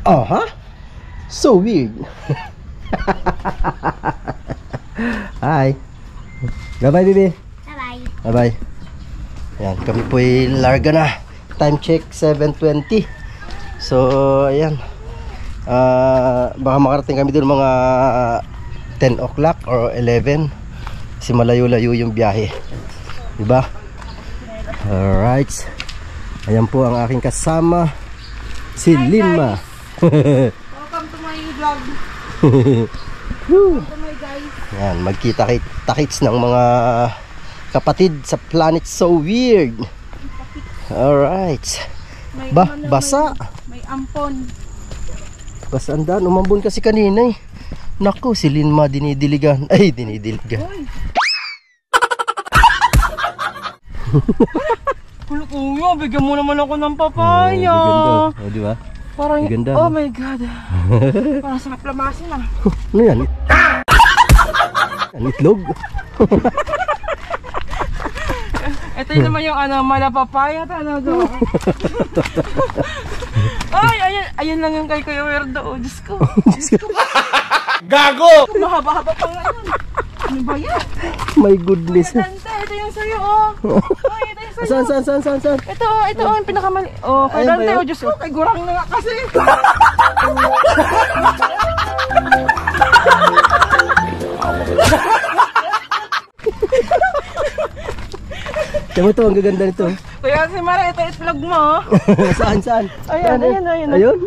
Oh, huh? So weird. Hi. Bye-bye, baby. Bye-bye. Bye-bye. Ayan, kami po'y larga na. Time check, 7:20. So, ayan. Baka makarating kami doon mga 10 o'clock or 11. Kasi malayo-layo yung biyahe. Diba? Alright. Ayan po ang aking kasama, si Linma. Welcome to my vlog. Welcome to my guys. Ayan, magkita-kits ng mga kapatid sa Planet So Weird. Alright. Basa. May ampon. Basta andan, umambon kasi kanina eh. Naku, si Linma dinidiligan. Ay, dinidiligan. Kuya, bigyan mo naman ako ng papaya. Oh, ganda. Oh, di ba? Parang, ganda, oh no? my God. Parang sarap lamasin ah. Ano yan? Ang itlog? Ito yun naman yung malapapaya talaga. Ay, ayan lang yung kay Kuya Werdo. Oh, Diyos ko. Gago! Mahaba-haba pa nga yun. Ano ba yan? My goodness. Dante, ito yung sa'yo oh. Ay, ito yung sa'yo. Saan? Ito yung pinakamali. Oh, kay Ayan ba Dante. yun? Oh, Diyos ko. Kay Gurang na nga kasi. Tama to, ang gaganda nito. Kaya si Mara, ito itlog mo. Saan? Ayan. Ayun?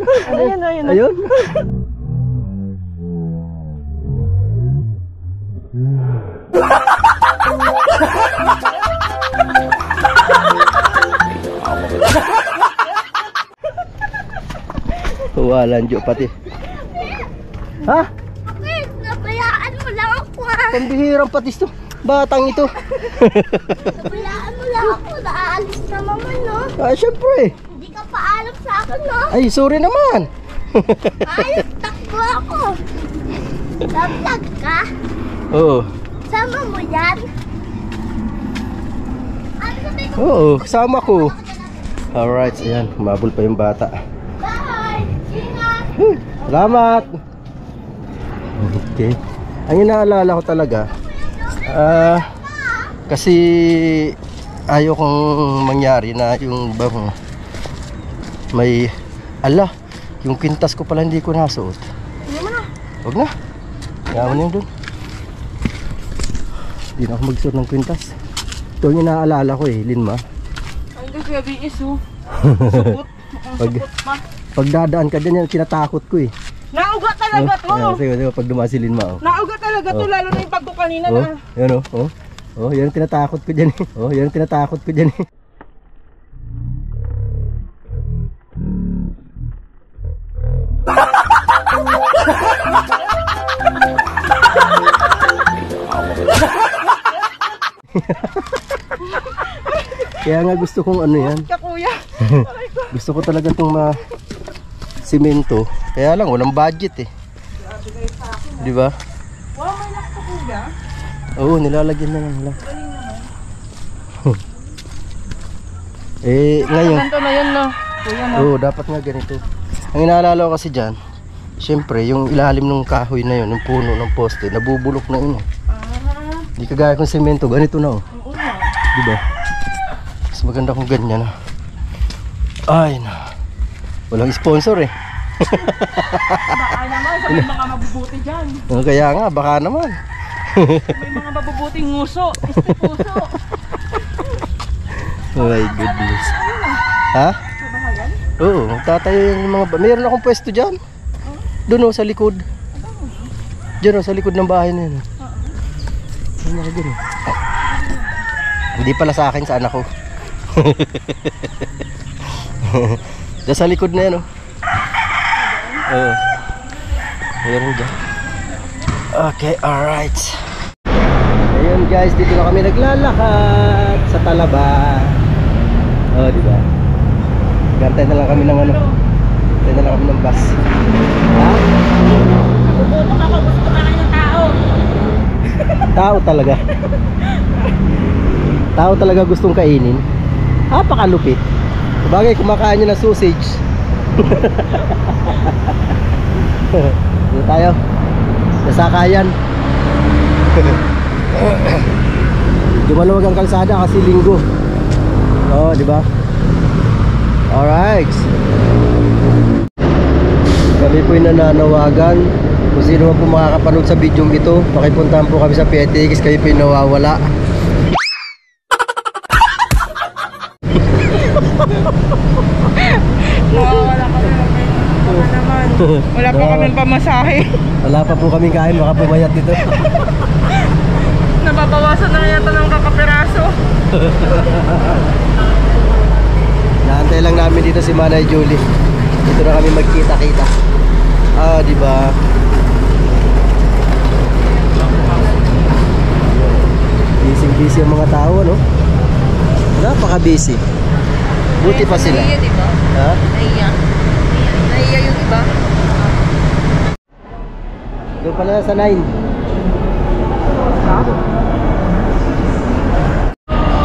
Walang jo pati. Ha? Bakit? Nabayaan mo lang ako ah. Pambihirang patis to. Batang ito. Nabayaan mo lang ako. Naalis na naman no. Ah, syempre. Hindi ka paalam sa akin no. Ay, sorry naman. Ayos, takbo ako. Naglag ka? Oo. Sama mo yan? Ano sabi ko? Oo, kasama ko. Alright, ayan. Humabol pa yung bata. Bye! Ingat! Salamat. Okay. Ang inaalala ko talaga, kasi ayaw kong mangyari na yung bang may yung kwintas ko pala hindi ko nasuot. Hindi mo na. Huwag na. Yaman yun doon. Hindi na ako magsuot ng kwintas. Ito yung inaalala ko eh, Linma. Ay, kasi BS oh. Sukot. Sukot pa. Pag dadaan ka dyan, yan kinatakot ko eh. Nauga talaga to. Sige, pag dumasi Linma. Nauga talaga to, lalo na yung pagko kanina na. Yan oh. Oh, yan ang tinatakot ko dyan eh. Oh, yan ang tinatakot ko dyan eh. Kaya nga gusto kong ano yan. Ka kuya. Gusto ko talaga itong simento. Kaya lang walang budget eh. Di ba? Wow, may lakto kuya. Oo, nilalagyan na lang. Ngayon. Ganito na yun no. Kuya no. Oo, dapat nga ganito. Ang inaalala ko kasi dyan, syempre yung ilalim ng kahoy na yun, yung puno ng poste, nabubulok na yun. Hindi kagaya kong semento, ganito na oh. Oo na. Diba? Mas maganda kung ganyan na. Ay na. Walang sponsor eh. Baka naman, sa may mga mabubuti dyan. Kaya nga, baka naman. May mga mabubuting nguso. Puso. Oh my goodness. Ha? Sa bahayan? Oo, tatayo yung mga... Mayroon akong pwesto dyan. Doon oh, sa likod. Diyan oh, sa likod ng bahay na yun. Ano ako dyan oh. Hindi pala sa akin, sa anak ko. Diyan sa likod na yan oh. Oo. Mayroon dyan. Okay, alright. Ayun guys, dito na kami naglalakad sa Talaba. Oh, di ba? Gantay na lang kami ng ano. Gantay na lang kami ng bus. Ha? Nabubuto ka, gusto ka kayo ng tao. Tao talaga. Tao talaga gustong kainin. Napakalupit. Bagay kumakain nyo ng sausage. Dito tayo. Nasakayan. Di maluwag ang kalsada kasi linggo. Oo, di ba? Alright. Kami po'y nananawagan. Kung sino man po makakapanood sa video ito, pakipuntahan po kami sa PTX. Kayo po'y nawawala. Nawawala kami. Baka naman. Wala pa kaming pamasahe. Wala pa po kaming kain, baka pumayat dito. Nababawasan na yata ng kakapiraso. Naantay lang namin dito si Manay Julie. Dito na kami magkita-kita. Ah, di ba? Busy ang mga tao, no? Napaka-busy. Buti pa sila. Naiya, diba? Ha? Naiya. Naiya yung iba. Doon pala sa 9.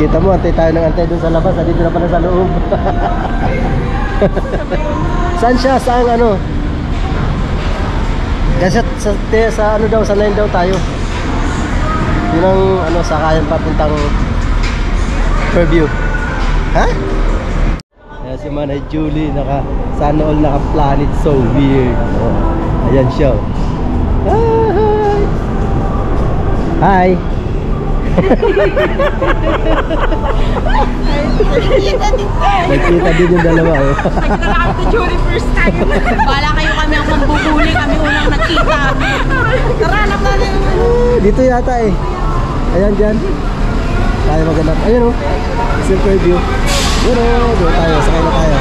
Kita mo, antay tayo ng antay doon sa labas. Dito na pala sa loob. Saan siya? Saan ano? Kasi sa ano daw, sa 9 daw tayo. Yun ang ano, sakayan papuntang Fairview. Ha? Ayan si Manay Julie, sana all naka-planet, so weird. Oh, ayan siya. Hi! Nagkita din yung dalawa. Oh. Nagkita na kami kay Julie first time. Bala kayo kami ang mambubuli. Kami unang nagkita. Karanap natin. Dito yata eh. Ayan dyan. Tayo maghanap. Ayan o. Super view. Yun o. Doon tayo. Sakay na tayo.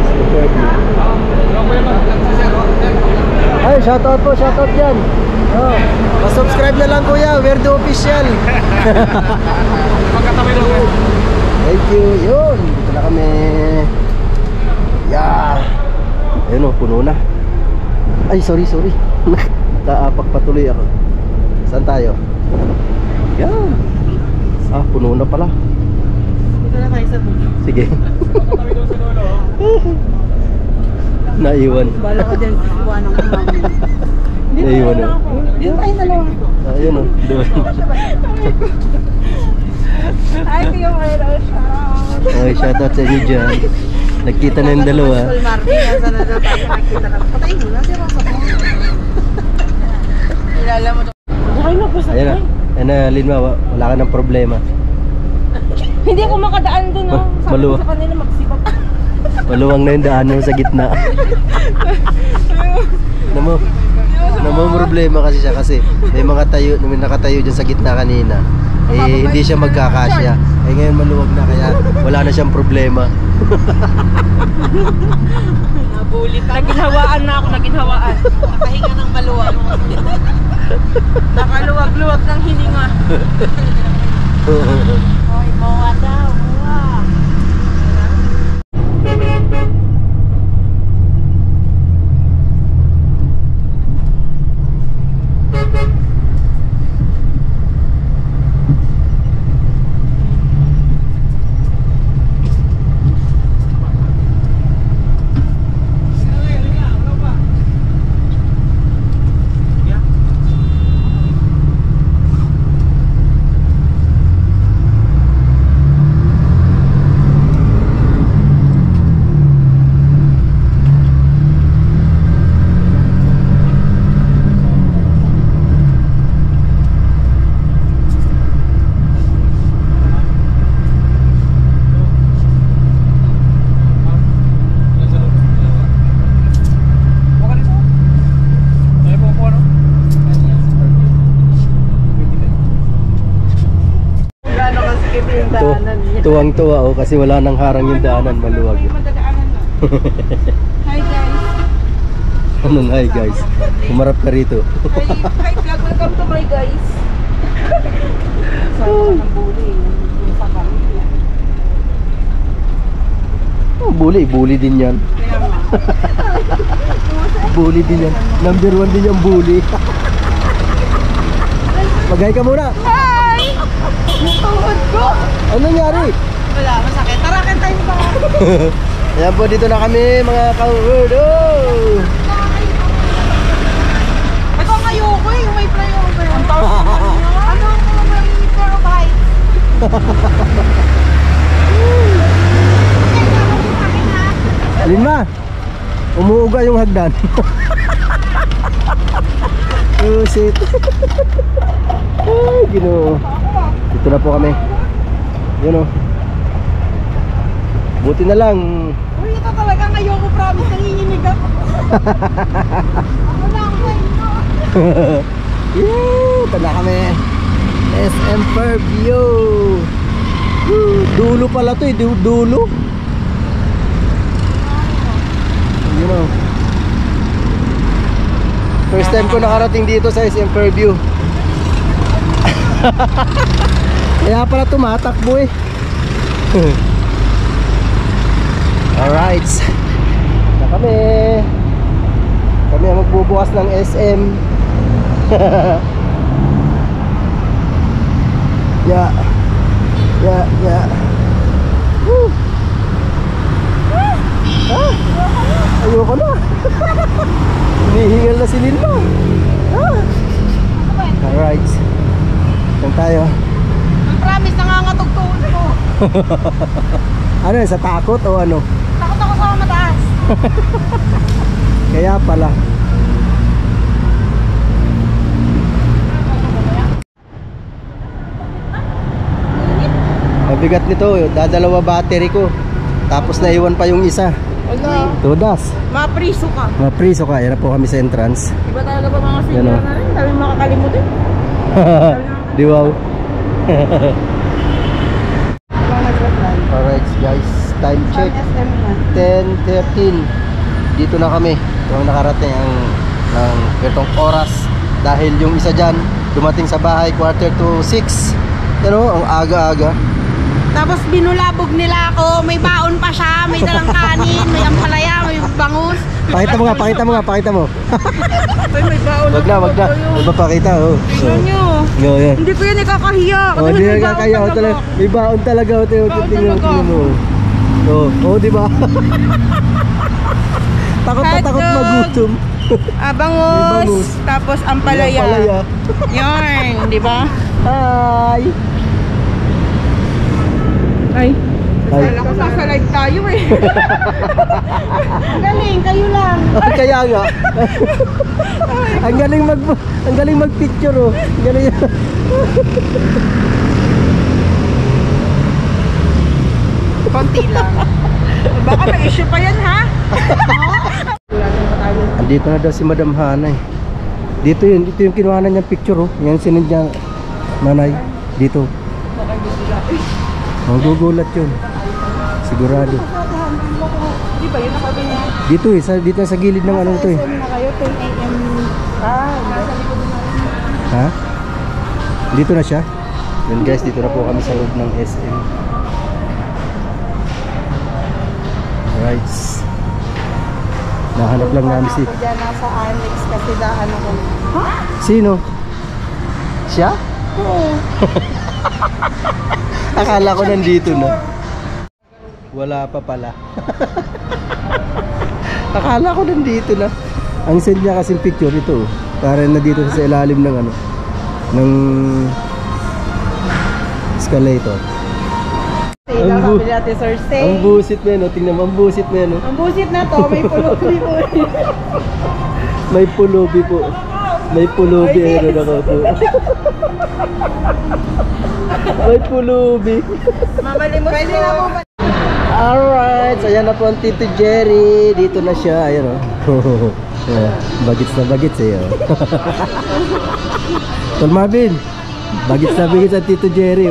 Super view. Ay, shoutout po. Shoutout dyan. Oh, subscribe na lang kuya. We're the official. Magkatabi lang eh. Thank you. Yun. Dito na kami. Yeah. Ayun o. Puno na. Ay, sorry. Kaapak patuloy ako. Saan tayo? Yan. Ah, puno na pala. Dito na tayo sa dulo. Sige. Naiwan. Bala ko din iwanan ko mami. Naiwan o. Dito tayo dalawa. Ayun o. Doon. Ay, Kuya Marlo, shout. Okay, shoutout sa inyo dyan. Nagkita na yung dalawa. School Marty, nasa na daw tayo nakikita na. Patayin mo na, si Rosa po. Ilala mo to. Okay na po sa Ayun na. Ayun na, Linma. Wala ka ng problema. Hindi ako makadaan dun, no? Sabi Maluwa. ko sa kanila, magsibak. Maluwang na yung daanan sa gitna. Namang problema kasi siya kasi may mga tayo, may nakatayo dyan sa gitna kanina. Eh, hindi siya magkakasya. Eh, ngayon maluwag na kaya wala na siyang problema. Nabulit ako. Naginhawaan na ako, naginhawaan. Nakahinga ng maluwag. Nakaluwag-luwag ng hininga. Hoy, mawa daw, mawa. Tuwang-tuwa oh kasi wala nang harang yung daanan, maluwag. Hi guys. Anong hi guys? Humarap ka rito. Hi vlog, welcome to my guys. Sa ng buli. Sa kami. Oh, bully din yan. Kaya nga. Bully din yan. Number 1 din yung bully. Mag-hi ka muna. Hi! Tuhod ko! Ano nangyari? Wala, masakit. Tara, kantayin mo ba? Ayan po, dito na kami mga ka-wordo. Ito ang ayoko eh, yung may flyover. Ang tawag ano ang may terabyte? Alin ma? Umuuga yung hagdan. Oh shit. Ay, Ginoo. Dito na po kami. Yun o. Buti na lang. Uy, ito talagang ayoko, promise, nanginginig ako. Ako lang, Ito na kami. SM Fairview. Dulo pala to eh. Dulo. You know. First time ko nakarating dito sa SM Fairview. Kaya pala tumatakbo eh. Alright. Na kami. Kami ang magbubukas ng SM. Yeah. Woo. Ayoko na. Hinihingal na si Lilma. Alright. Saan tayo? Ang promise, nangangatugtuon ko. Ano yun, sa takot o ano? Takot ako sa mataas. Kaya pala. Mabigat nito, dadalawa battery ko. Tapos naiwan pa yung isa. Wala. Todas. Mapriso ka. Mapriso ka, yan na po kami sa entrance. Iba talaga ba mga Yan senior o. na rin? Dami makakalimutin. Di wow. Walang nag-reply. Alright guys, time check. SM yan. 10:13. Dito na kami. Yung nakarating ng ganitong oras. Dahil yung isa dyan, dumating sa bahay 5:45. Yan o, ang aga-aga. Tapos binulabog nila ako, may baon pa siya, may dalang kanin, may ampalaya, may bangus. Pakita mo nga. Ay, may baon. Wag na. May papakita, oh. Tingnan nyo. Yo, yan. Hindi ko yan ikakahiya. Oh, Kasi di may na baon kaya talaga. talaga. May baon talaga, oh. Tingnan mo. Oh, di ba? Takot na takot Hotdog. magutom. Ah, May bangus. bangus. Tapos ampalaya. Palaya. Yarn, di ba? Hi. Ay. Ay. Kala ko nasa live tayo eh. Galing, kayo lang. Kaya nga. Ang galing mag-picture, oh. Ang galing. Konti lang. Baka may issue pa yan, ha? Andito na daw si Madam Hana eh. Dito yung kinuhanan niyang picture, oh. Yan sinend niya nanay. Dito. Magugulat yun. Sigurado. Di ba yun nakabi niya? Dito eh, dito sa gilid ng ano to eh. na kayo, 10 a.m. Nasa likod na rin. Ha? Dito na siya. Yan guys, dito na po kami sa loob ng SM. Alright. Nahanap lang namin si... Ako dyan nasa annex kasi daan ako. Ha? Sino? Siya? Oo. Akala ko nandito na. Wala pa pala. Akala ko nandito na. Ang send niya kasing picture ito, para na dito sa ilalim ng ano, ng escalator. Ang sabi natin, sir, say. Ang busit na yan, oh. Tingnan mo, ang busit na yan, oh. Ang busit na to, may pulubi po. May pulubi po. May pulubi, ano na ko po. May pulubi. Mamalimos pwede na po ba? Alright, so ayan na po ang Tito Jerry. Dito na siya, ayan o. Bagits na bagits eh. Tol Marvin, bagits na bagits ang Tito Jerry.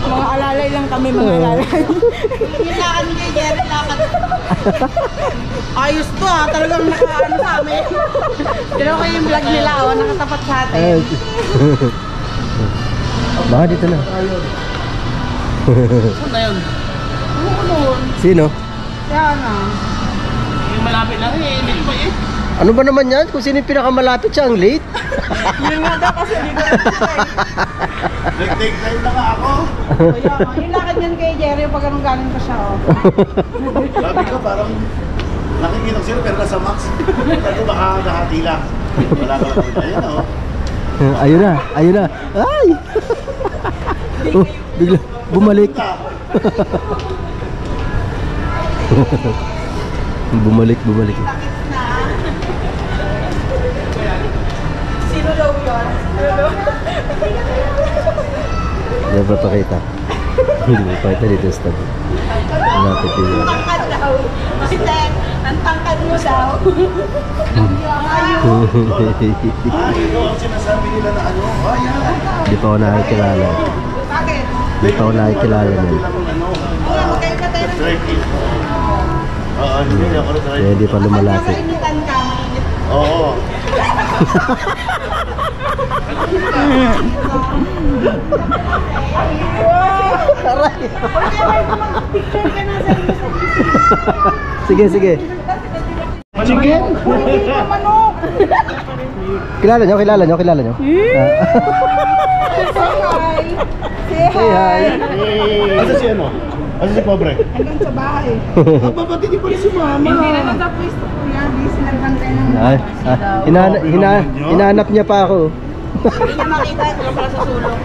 Mga alalay lang kami, mga alalay. Yung lakad ni Jerry, lakad. Ayos to ha, talagang nakaano sa amin. Pero ko yung vlog nila nakatapat sa atin. Baka dito na. Saan na yun? Ano doon? Sino? Kaya na. Yung malapit lang eh, hindi pa eh. Ano ba naman yan? Kung sino yung pinakamalapit siya, ang late. Yun nga daw kasi hindi ko Nag-take time na nga ako. yung lakad yan kay Jerry, pag anong galing pa siya, oh. Sabi ko parang nakikinog sila pero nasa max. Sabi ko baka nahati lang. Wala ka lang. Ayun o. Ayun na, ayun na. Ay! Oh, bigla, bumalik. Bumalik. Sino daw yun? Hindi ba pakita? Hindi ba pakita dito sa tabi. Malapit din yun. Tangkad daw. Kasi ang tangkad mo daw. Ay, ito ang sinasabi nila na ano. Ayan. Hindi pa ako nakikilala. Bakit? Hindi pa ako nakikilala nun. Wala, magkain ka tayo ng Trekking. Oo, hindi ako na Kaya hindi pa lumalapit. kainitan ka. Oo. Picture ka na sa Sige. Chicken? manok. Kilala nyo? Ah. Say hi. Asa si ano? Asa si pobre? Hanggang sa bahay. Ba't hindi pa rin si mama? Hindi na sa pwesto ko yan. Busy nagbantay ng Ay, hinahanap niya pa ako. Hindi niya makita. Ito pala sa sulok.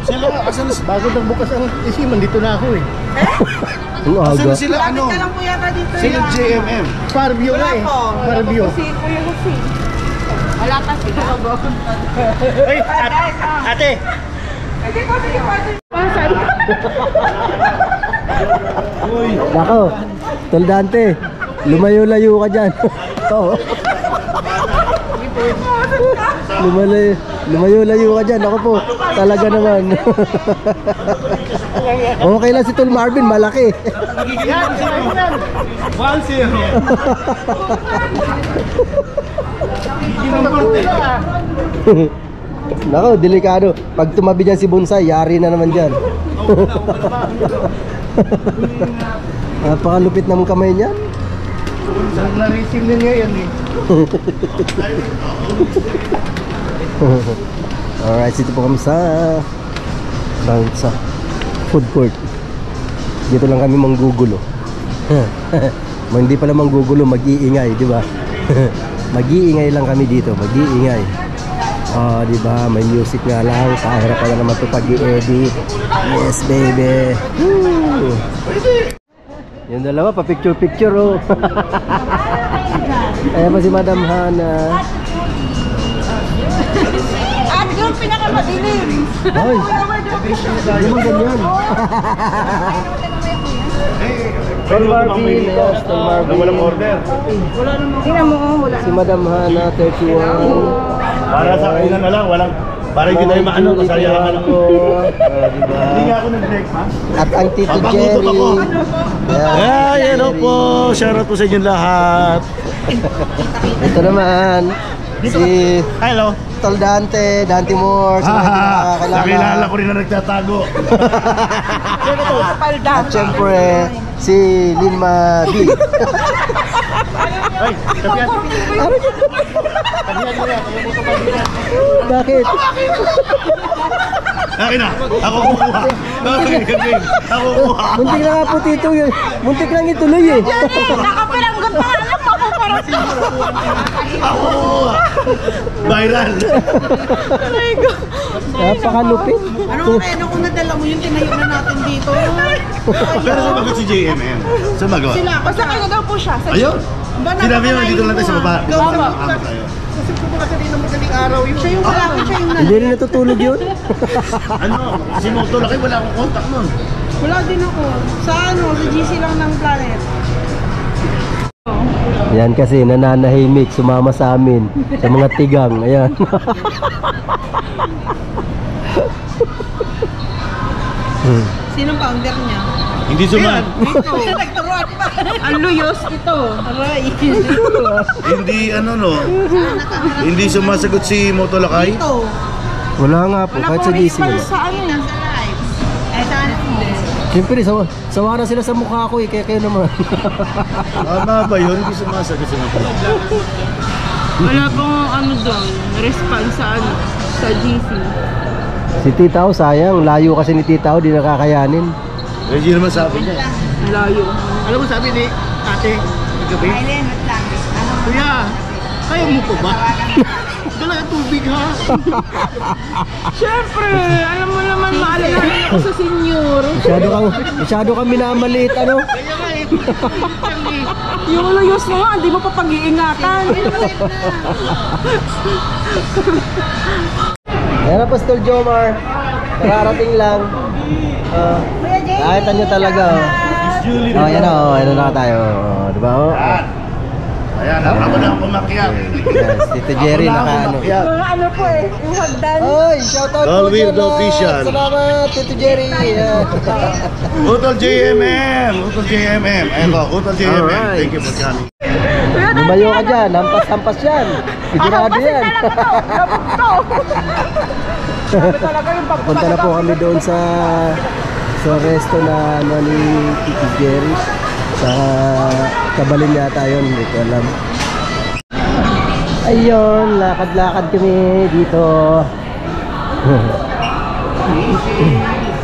Sila, asan bago nagbukas ang isiman, dito na ako eh. Ang Asan aga. sila Lapit ano? ka lang po yata dito. Sila yan. JMM. Barbie Wala na eh. po. Barbie. Si Kuya Jose. Wala pa sila. Ay, ate! Sige po, sige po. Pasan. Nako, Toldante, lumayo-layo ka dyan. Oo. Lumayo-layo ka dyan. Ako po, talaga naman. Okay lang si Tol Marvin, malaki. Yan, 1-0. Nako, delikado. Pag tumabi dyan si Bonsai, yari na naman dyan. Napakalupit ng kamay niyan. Na-racing din ngayon eh. Alright, dito po kami sa food court. Dito lang kami manggugulo. Hindi pala manggugulo, mag-iingay, di ba? Mag-iingay lang kami dito, mag-iingay. Di ba? May music nga lang, kahirap pa na naman ito pag-i-edit. Yes, baby. Woo! Yung dalawa, pa-picture-picture, oh. Ayan pa si Madam Hana. At yung pinakamadilim. Hoy, hindi mo ganyan. Tol Marvin, yes, Tol Marvin. Walang order. Tingnan mo, wala. Si Madam Hana, 31. Para sa akin na lang, walang... Para hindi tayo maano, masayahan ako. Diba? Hindi nga ako nag-breakfast. At ang Tito Papangutom Jerry. ako. Ayan, Hello po! Shoutout po sa inyo lahat. Ito naman, si Hello. Tol Dante, Dante Moore. Sa mga hindi Nakilala ko rin na nagtatago. At syempre, si Linma B. Ay, tapian. Bakit? Akin na, ako kukuha. Ako kukuha. Muntik na nga po Tito yun. Muntik lang ituloy eh. Nakapiranggot pa nga lang ako para sa... Ako kukuha. Viral. Napakalupit. Ano kung nadala mo yun, tinayo na natin dito. Pero sumagot si JMM. Sumagot. Sila, basta kayo daw po siya. Ayun. Sinabi mo, dito lang tayo sa baba. Gawin tayo. Kasi po kasi dito madaling araw yun. Siya yung malapit, siya yung Hindi rin natutulog yun. Ano? Si Moto Laki, wala akong contact nun. Wala din ako. Sa ano, sa GC lang ng Planet. Yan kasi nananahimik, sumama sa amin. Sa mga tigang, ayan. Sinong founder niya? Hindi suman. Nagturuan pa. Ang luyos ito. Aray. Hindi ano no. Hindi sumasagot si Moto Lakay. Ito. Wala nga po, kahit sa GC Wala wala. sa ano. Sa live. Eh, saan hindi? Siyempre, sawa na sila sa mukha ko eh, kaya kayo naman. Tama ba yun? Hindi sumasagot sa mga. Wala pong ano doon, response sa GC. Si Titaw, sayang. Layo kasi ni Titaw, di nakakayanin. Hindi naman sabi niya. Layo. Alam mo sabi ni ate, gabi? Kuya, kaya mo pa ba? Dala ang tubig ha. Siyempre, alam mo naman maalalahanin ako sa senior. Masyado kang minamaliit, ano? Kaya nga eh. Yung layos mo nga, hindi mo pa pag-iingatan. Ayan na, Pastor Jomar. Kararating lang. Nakita nyo talaga. Oh, ayan na, ayan na tayo. Diba? Oh. Ayan, ako na ako makiyak. Yes, Tito Jerry, naka ano. Mga ano po eh, yung hagdan. Oy, shoutout po Weird dyan. Official. Salamat, Tito Jerry. Utol JMM. Utol JMM. Ayan ko, Utol JMM. Alright. Thank you for coming. Lumayo ka dyan, hampas-hampas yan. Sigurado yan. Punta na po kami doon sa resto na ano ni Tito Jerry. Sa Kabalin yata yun, hindi ko alam. Ayun, lakad-lakad kami dito.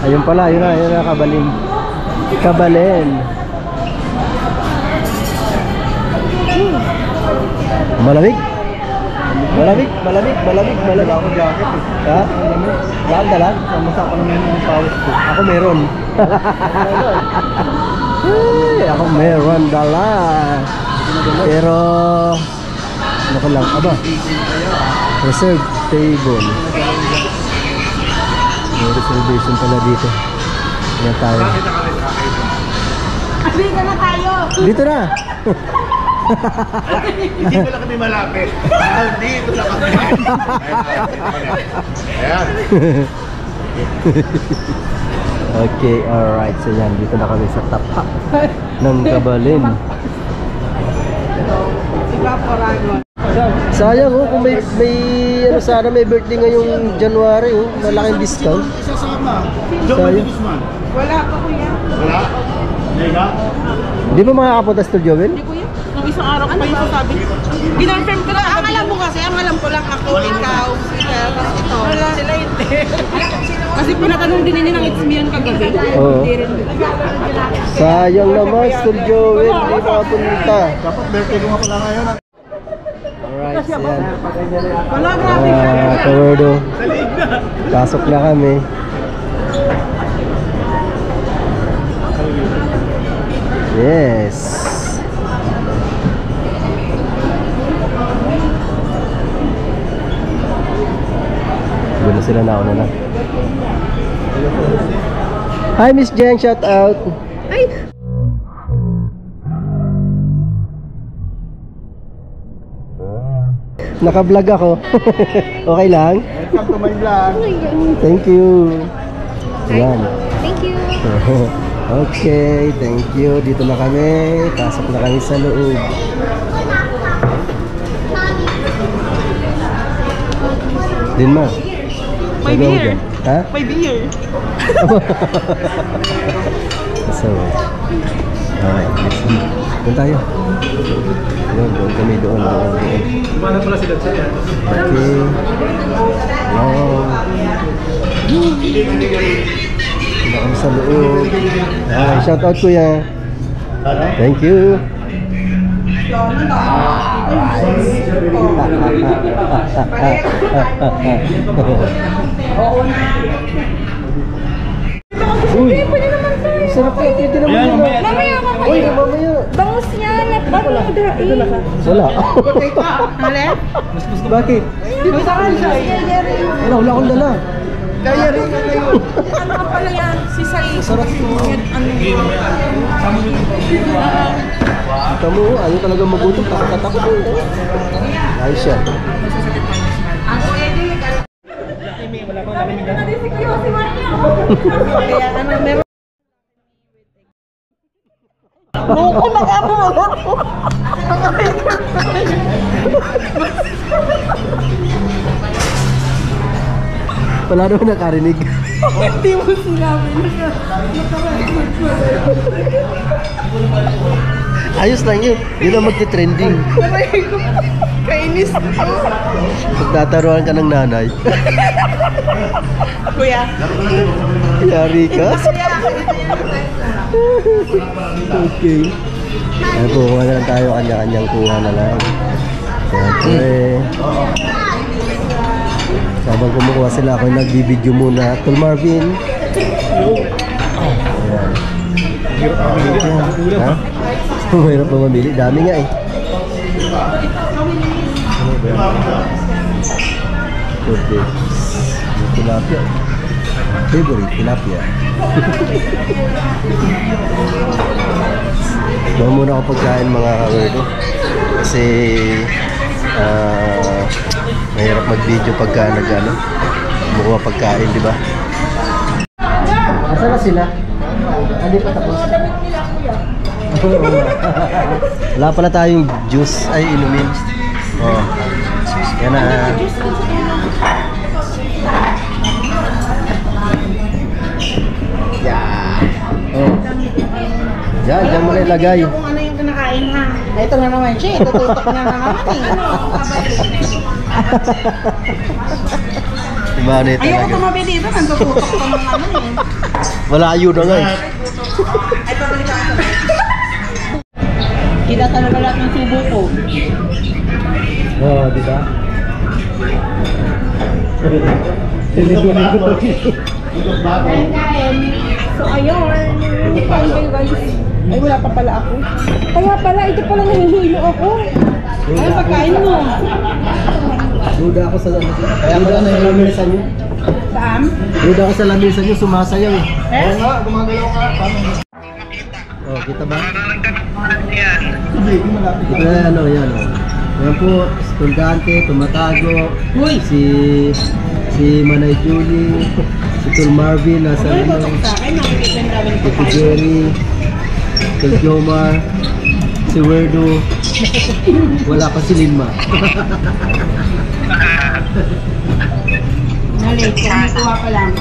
Ayun pala, yun na, Kabalin. Kabalin. Malamig? Malamig. Ako jacket eh. Ha? Dalag? Samasa ko naman yung pawis ko. Ako meron. Hey, ako meron dala. Pero ano ko lang, aba. Reserved table. May reservation pala dito. Yan tayo. Dito na tayo. Dito na. Hindi pala kami malapit. Dito na kami. Ayan. Okay, alright. So yan, dito na kami sa tapak ng Kabalin. Sayang oh, kung may ano sana may birthday ngayong January oh, malaking discount. Isasama. Sayang. Wala pa kuya. Wala? Hindi ka? Hindi mo makakapunta sa Joel? Hindi kuya. Nung isang araw ko pa yung sasabi. Ginonfirm ko lang. Ang alam mo kasi, ang alam ko lang ako, ikaw, sila, tapos ito. Sila hindi. Kasi pinatanong din nila ng It's Me yan kagabi. Oo. Hindi rin. Sayang naman, Sir Joel, hindi makapunta. Dapat birthday ko nga pala ngayon. Alright, yan. Wala, grabe. Kawardo. Pasok na kami. Yes. Doon na sila, nauna na. Hi Miss Jen, shout out. Ay! Naka-vlog ako. Okay lang? Welcome to my vlog. Thank you. Ayan. Thank you. Okay, thank you. Dito na kami. Pasok na kami sa loob. Din ma. May Sabi ako beer. dyan. Ha? May beer. So, okay, let's go. Doon tayo. Doon kami doon. Kumana pala sila siya. Okay. Wow. Doon kami sa loob. Okay, shout out kuya. Thank you. Uy, sarap na pwede naman yun. Mamaya, Uy, mamaya. bangus niya. Bago mo dahil. Wala. Hali? Bakit? Wala akong dala. Kaya rin ka ngayon. Ano ka pala yan? Si Sai. Sarap ito. Ano? Kita mo, ayaw talaga magutom. Takot-takot. Ayos siya. Kaya ano, meron. Buko na ka mo. Wala naman nakarinig. Hindi mo sinabi na Ayos lang yun. Yun ang magte-trending. Aray ko. Kainis ko. Pagtataruan ka ng nanay. Kuya. Yari ka? Okay. Ayan po, kuha na lang tayo. Kanya-kanyang kuha na lang. Siyempre. Sabang kumukuha sila, ako yung nagbibideo muna. Tol Marvin. Ayan. Ha? Mahirap na mamili. Dami nga eh. Ano ba yan? Good day. Tilapia. Favorite, tilapia. Huwag muna ako pagkain mga kawerdo. Kasi mahirap mag-video pagka nag-ano, kumukuha pagkain, di ba? Asa na sila? Hindi pa tapos. Wala pala tayong juice ay inumin. Oh. Yan na. Yeah. Oh. Diyan mo na ilagay. Kung ano yung kinakain ha. Ito na naman siya. Tututok niya na naman eh. Imano ito Ayaw ko talaga. tumabi dito. Nantututok ko ng ano eh. Malayo na nga eh. Ay, pabalik ako. Kita talaga lahat ng subo ko. Oo, di ba? So ayun. Kain kayo guys. Ay wala pa pala ako. Kaya pala, ito pala nahihilo ako. Ay, pagkain mo. Duda ako sa kaya pala na yung lamisan nyo. Saan? Duda ako sa lamisan nyo, sumasayaw eh. Eh? Gumagalaw ka. Oh, kita ba? Ito na ano, yan oh. Yan po, Stundante, Tumatago, si Manay Julie, si Tol Marvin, nasa ano, Sa akin, nakikita yung dami ng si Jerry, Tol Jomar, si Werdo, wala pa si Linma. Nalate, kung kuha pa lang.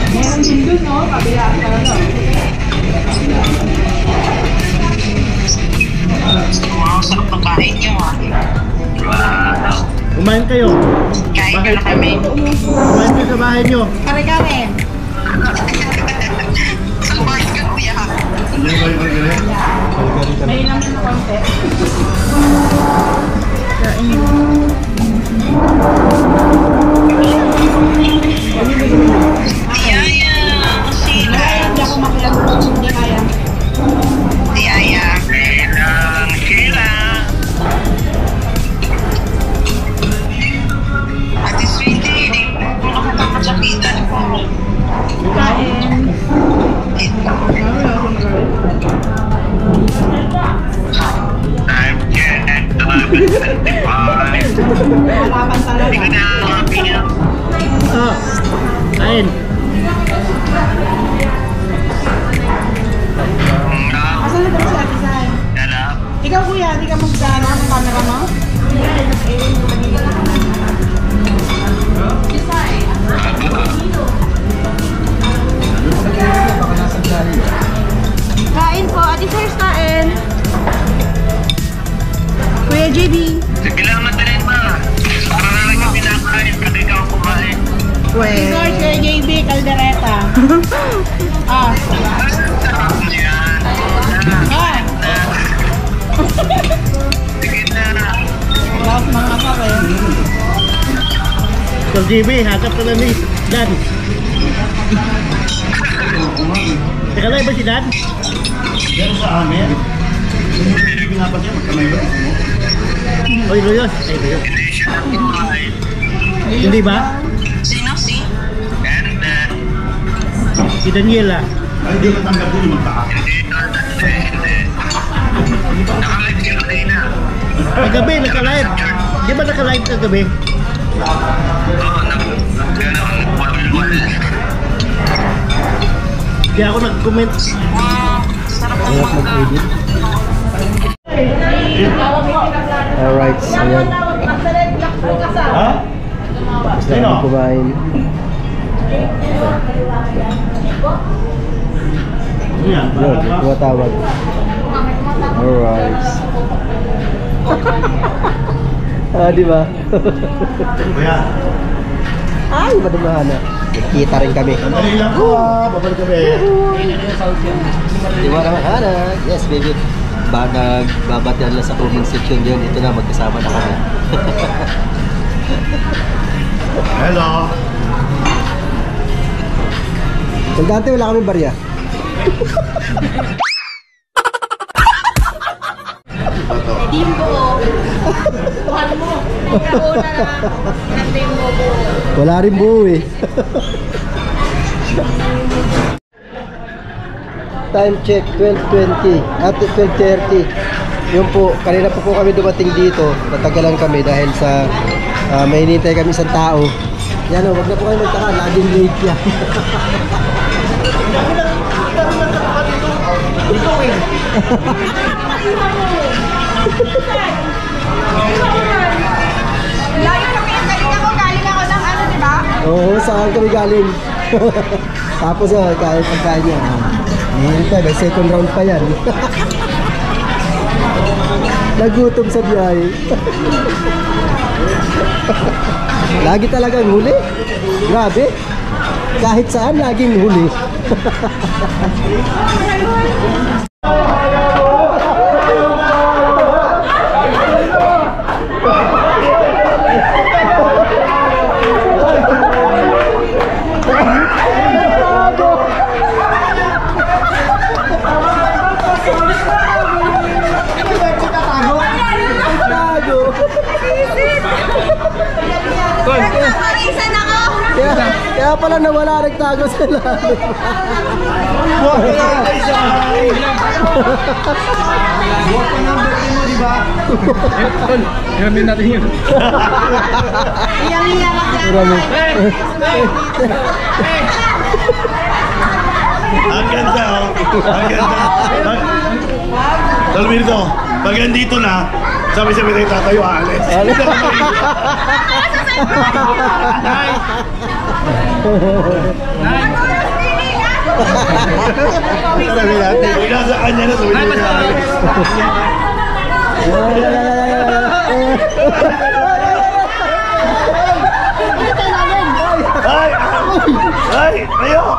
Meron din dun, no? Kabilaan pa lang. Wow, sarap ng bahay niyo ah. Wow. Kumain kayo. Kain ka na kami. Kumain kayo sa bahay nyo. Kare-kare. Saan bahay ka kuya? May laman na konti. Yaya, sila. Hindi ako makilang. Hindi kaya. Yaya, silang sila. Ate Sweetie, hindi ko nakatakasakitan ko. Kain. Time check, 11:55. Halapan talaga. Hindi na pinag. Ah, kain. Asan na daw si Ate Sai? Ikaw kuya, hindi ka magdaan ng camera mo? Kain po, Ate Sars kain. Kuya JB. Sige lang, madalin ba? Para na lang yung pinakain, pwede ikaw kumain. Ate Sars, Kuya JB, kaldereta. Ah. Sarap yan. Ah. Sige na. Laos mga kape. So, GB, hakap ka na ni Dan. Teka lang, iba si Dan? Pero sa amin, hindi nga pa siya magkamay ba? Oy, Royos. Ay, Royos. Hindi ba? Sino si? Ganda. Si Daniela. Ay, hindi natanggap din yung magkaka. Hindi. Nakalive ka kanina. Kagabi, naka-live. Di ba naka-live kagabi? Oo, nag-walwal. Kaya ako nag-comment. Wow, sarap ng Hirap mangga. mag-edit. Alright, so yan. Ha? Tapos na Sino? kami kumain. Ano yan? Yun, tumatawag. Alright. Di ba? Ano yan? Ay, madamahan na. Kita rin kami. Sandali lang po babalik kami. Di ba naman, yes baby. Nagbabatian lang sa comment section dyan. Ito na, magkasama na kami. Hello. Kung dati wala kaming barya. Hindi yung buo. Tuhan mo. Buo na lang. Hindi mo buo. Wala rin buo eh. Time check 12:20 at 12:30. Yun po, kanina po kami dumating dito. Natagalan kami dahil sa may hinintay kami isang tao. Yan o, wag na po kayo magtaka, laging late yan. Layo kami yung galing ako. Galing ako ng ano, di ba? Oo, saan kami galing? Tapos kahit pagkain niya. Hintay, may second round pa yan. Nagutom sa biyahe. Lagi talagang huli. Grabe. Kahit saan, laging huli. Nakakarisan ako. Kaya pala nawala, nagtago sa lalim. Huwag ka lang isa. Huwag ka ng birthday mo, di ba? Hiramin natin yun. Iyang-iyang ako dyan. Marami. Ang ganda, oh. Ang ganda. Dalmirdo, pag andito na, sabi-sabi tayo tatayo, aalis. Sabi natin. Pag nasa kanya na, sabi natin aalis. Ay! Ay! Tayo!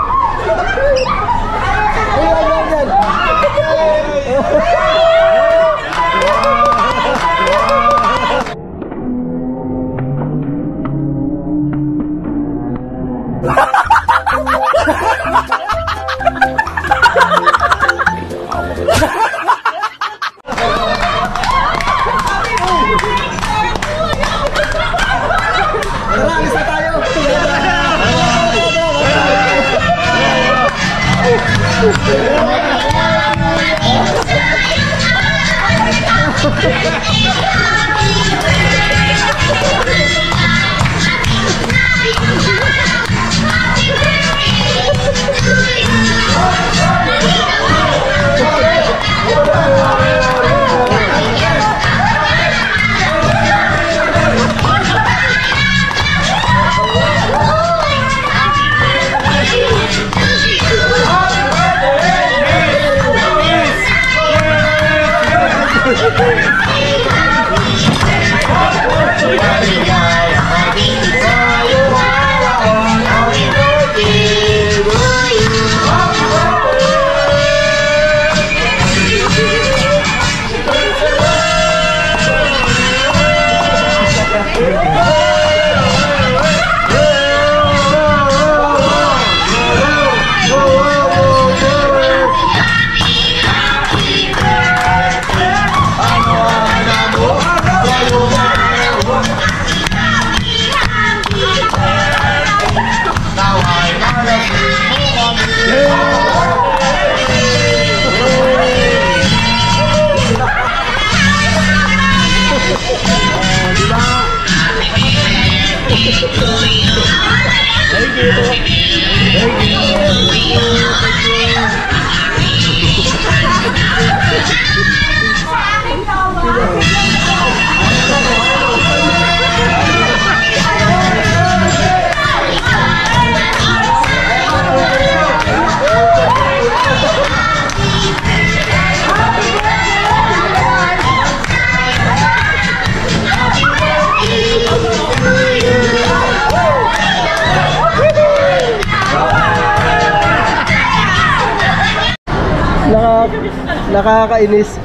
Nakakainis.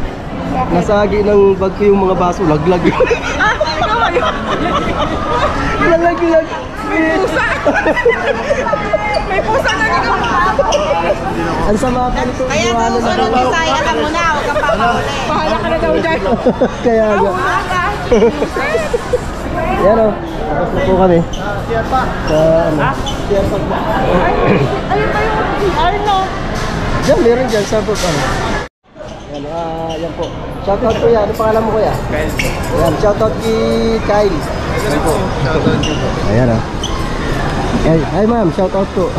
Nasagi ng bag ko yung mga baso, laglag. Nalaglag. May pusa na dito. Ang sama pa nito. Kaya susunod ni Sai, alam mo na, huwag kang papahuli. Bahala ka na daw dyan. Kaya nga. Yan o. Tapos na po kami. Sa ano? Ayun tayo. Ayun no. Diyan, meron dyan sa book. Ano? Yan, yan po. Shoutout ko yan. Ano pangalan mo kuya? Kyle. Yan, shoutout kay Kyle. Ayan po. Shoutout niyo po. Ayan o. Hi ma'am, shoutout po.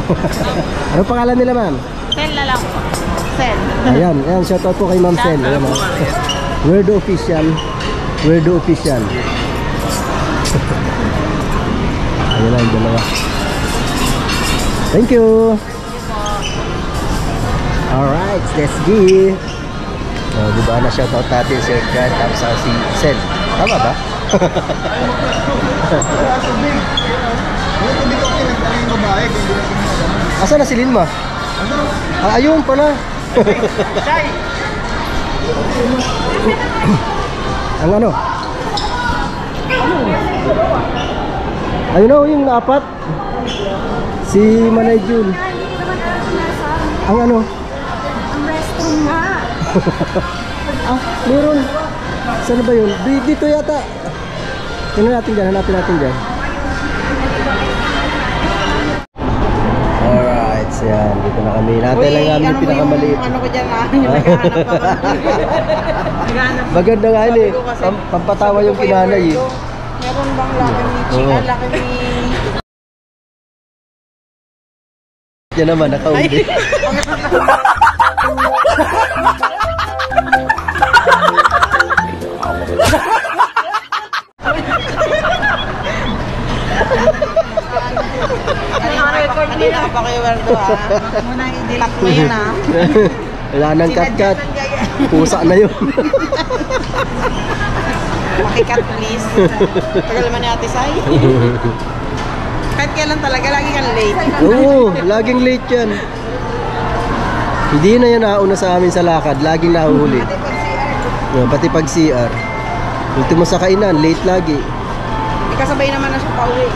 Ano pangalan nila ma'am? Sel na lang po. Sel. Ayan, ayan, shoutout po kay ma'am Sel. Ayan o. Weirdo official. Weirdo official. Ayan lang yung dalawa. Thank you. Alright, let's go. Diba na shoutout natin si Edgar tapos si Sel. Tama ba? Asa na si Lilma? Ayun pala. Ang ano? Ayun na yung apat. Si Manay Jun. Ang ano? Ang restroom nga. Meron. Saan ba yun? Dito yata. Tingnan natin dyan. Hanapin natin dyan. Alright. So yan. Dito na kami. Natin lang namin yung pinakamaliit. Ano ko dyan na? Yung naghahanap ako. Naghahanap. Maganda nga yun eh. Pampatawa yung kinanay eh. Meron bang laki ni Chika? Laki ni... Yan naman. Nakauli. record nila. Pakiwaldo ha. Muna i-delete mo yun ha. Wala nang cut-cut. Pusa na yun. Makikat please. Tagal naman ni Ate Sai. Kahit kailan talaga, lagi kang late. Oo, laging late yan. Hindi na yan nauna sa amin sa lakad. Laging nahuhuli. Pati pag CR. Ultimo sa kainan, late lagi. Ikasabay naman na siya pauwi.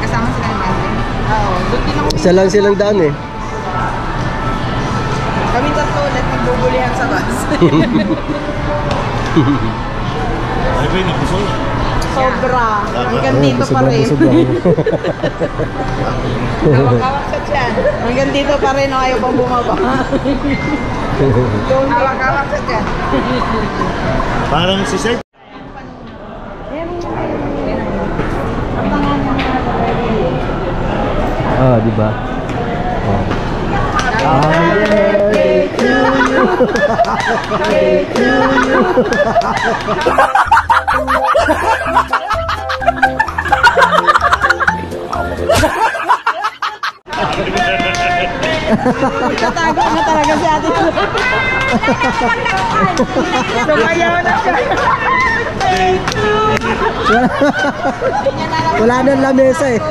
Kasama sila ng ate. Oo. Doon din ako. Isa lang silang daan eh. Kami tatlo ulit nagbubulihan sa bus. Ay ba yung nabusog? Sobra. Hanggang dito pa rin. Busog ako. Hawak-hawak sa tiyan. Hanggang dito pa rin. Ayaw pang bumaba. Hawak-hawak sa tiyan. Parang si Seth. Ah, di ba? Oh. Happy birthday to you. Birthday to you. Tatago na talaga si ate. Lumayaw na siya. Wala nang lamesa eh.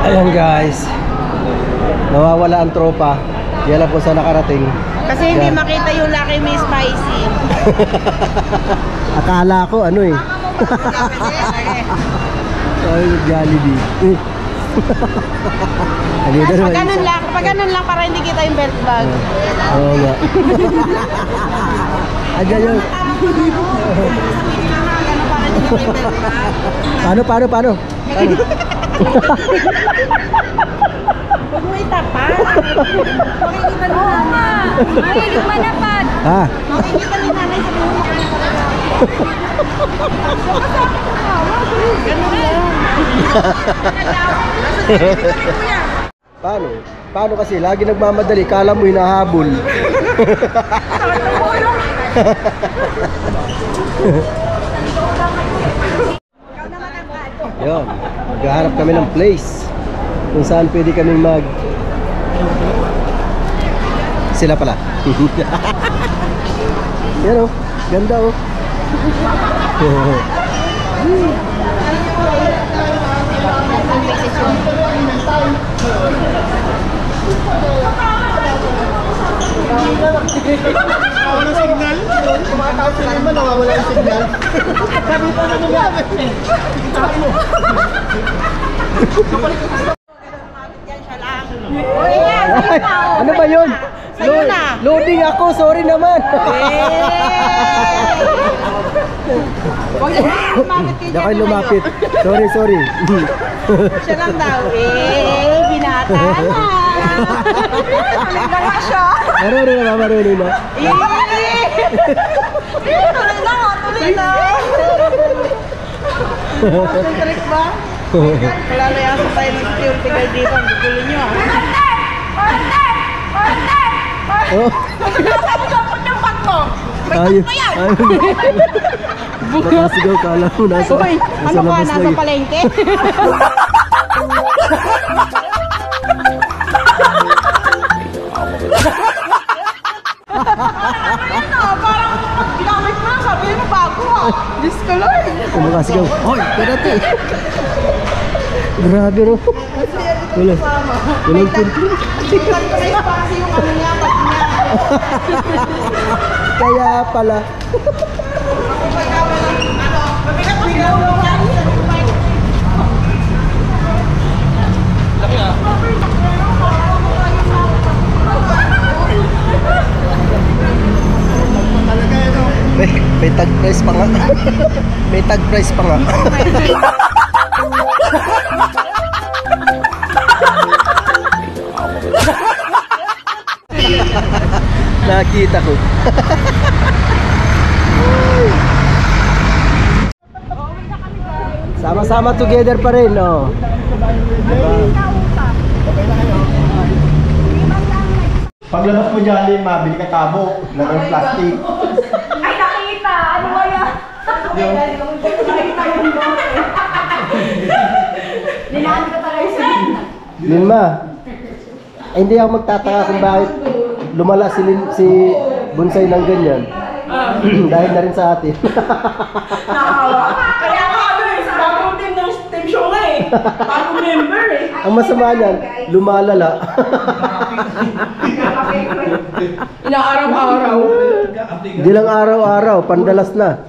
Ayan guys. Nawawala ang tropa. Di alam kung saan nakarating. Kasi hindi Yan. makita yung Lucky Me Spicy. Akala ko ano eh. Ay, Jollibee. Pag ganun lang para hindi kita yung belt bag. Oo nga. Ayan yun. Paano? Huwag mo itapat. Makikita ni nanay. Ay, lumalapad. Ha? Makikita ni nanay sa buhok. Ganun lang. Paano kasi? Lagi nagmamadali. Kala mo hinahabol. Yun. Maghahanap kami ng place kung saan pwede kaming mag... Sila pala. Yan o. Ganda o. Nawawala signal? Kumakatawag sa naman, nawawala yung signal. Sabi pa na namin. Ano ba yun? Sa'yo na. Loading ako, sorry naman. Huwag niyo lumapit kay Hindi kayo lumapit. Sorry. Siya lang daw. Binata na. Tuloy na nga siya. Marunong na. Tuloy na. Trick ba? Kalalayasan tayo ng security guard dito. Ang gugulo nyo ah. Oh. Dapat yung bag mo. May Ayun. pa yan. Nakasigaw ka lang. Nasa Uy, ano ka? Nasa lang. palengke? Parang ginamit mo lang. Sabi mo bago ah. Diyos ko Lord. Nakasigaw. Hoy, pinati. Grabe no. Wala. Walang control. Tingnan ko na yung pasi yung ano niya. Kaya pala. May tag price pa nga. May tag price pa nga. Nakita ko. Sama-sama together pa rin, no? Paglabas mo dyan, mabili ka tabo ng plastic. Ay, nakita! Ano ba yan? Nakita yung bote. Nilaan ka talaga sa Lilma, hindi ako magtataka kung bakit lumala si Bonsai ng ganyan. Dahil na rin sa atin. Nakawa. Kaya nga ano eh, bagong team ng team show nga eh. Bagong member eh. Ang masama niyan, lumalala. Inaaraw-araw. Hindi lang araw-araw, pandalas na.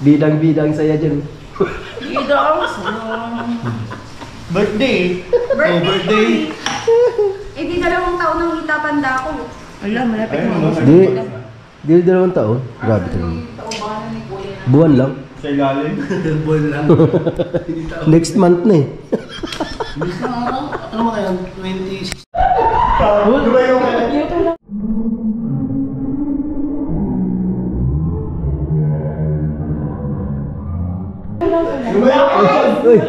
Bidang-bidang saya dyan. Birthday. Birthday. Eh, di 2 taon nang itatanda ko. Di 2 taon. Grabe talaga. Buwan lang. Sa ilalim. Buwan lang. Next month na eh. Ano mo kaya? 26. Di ba yung... Uy,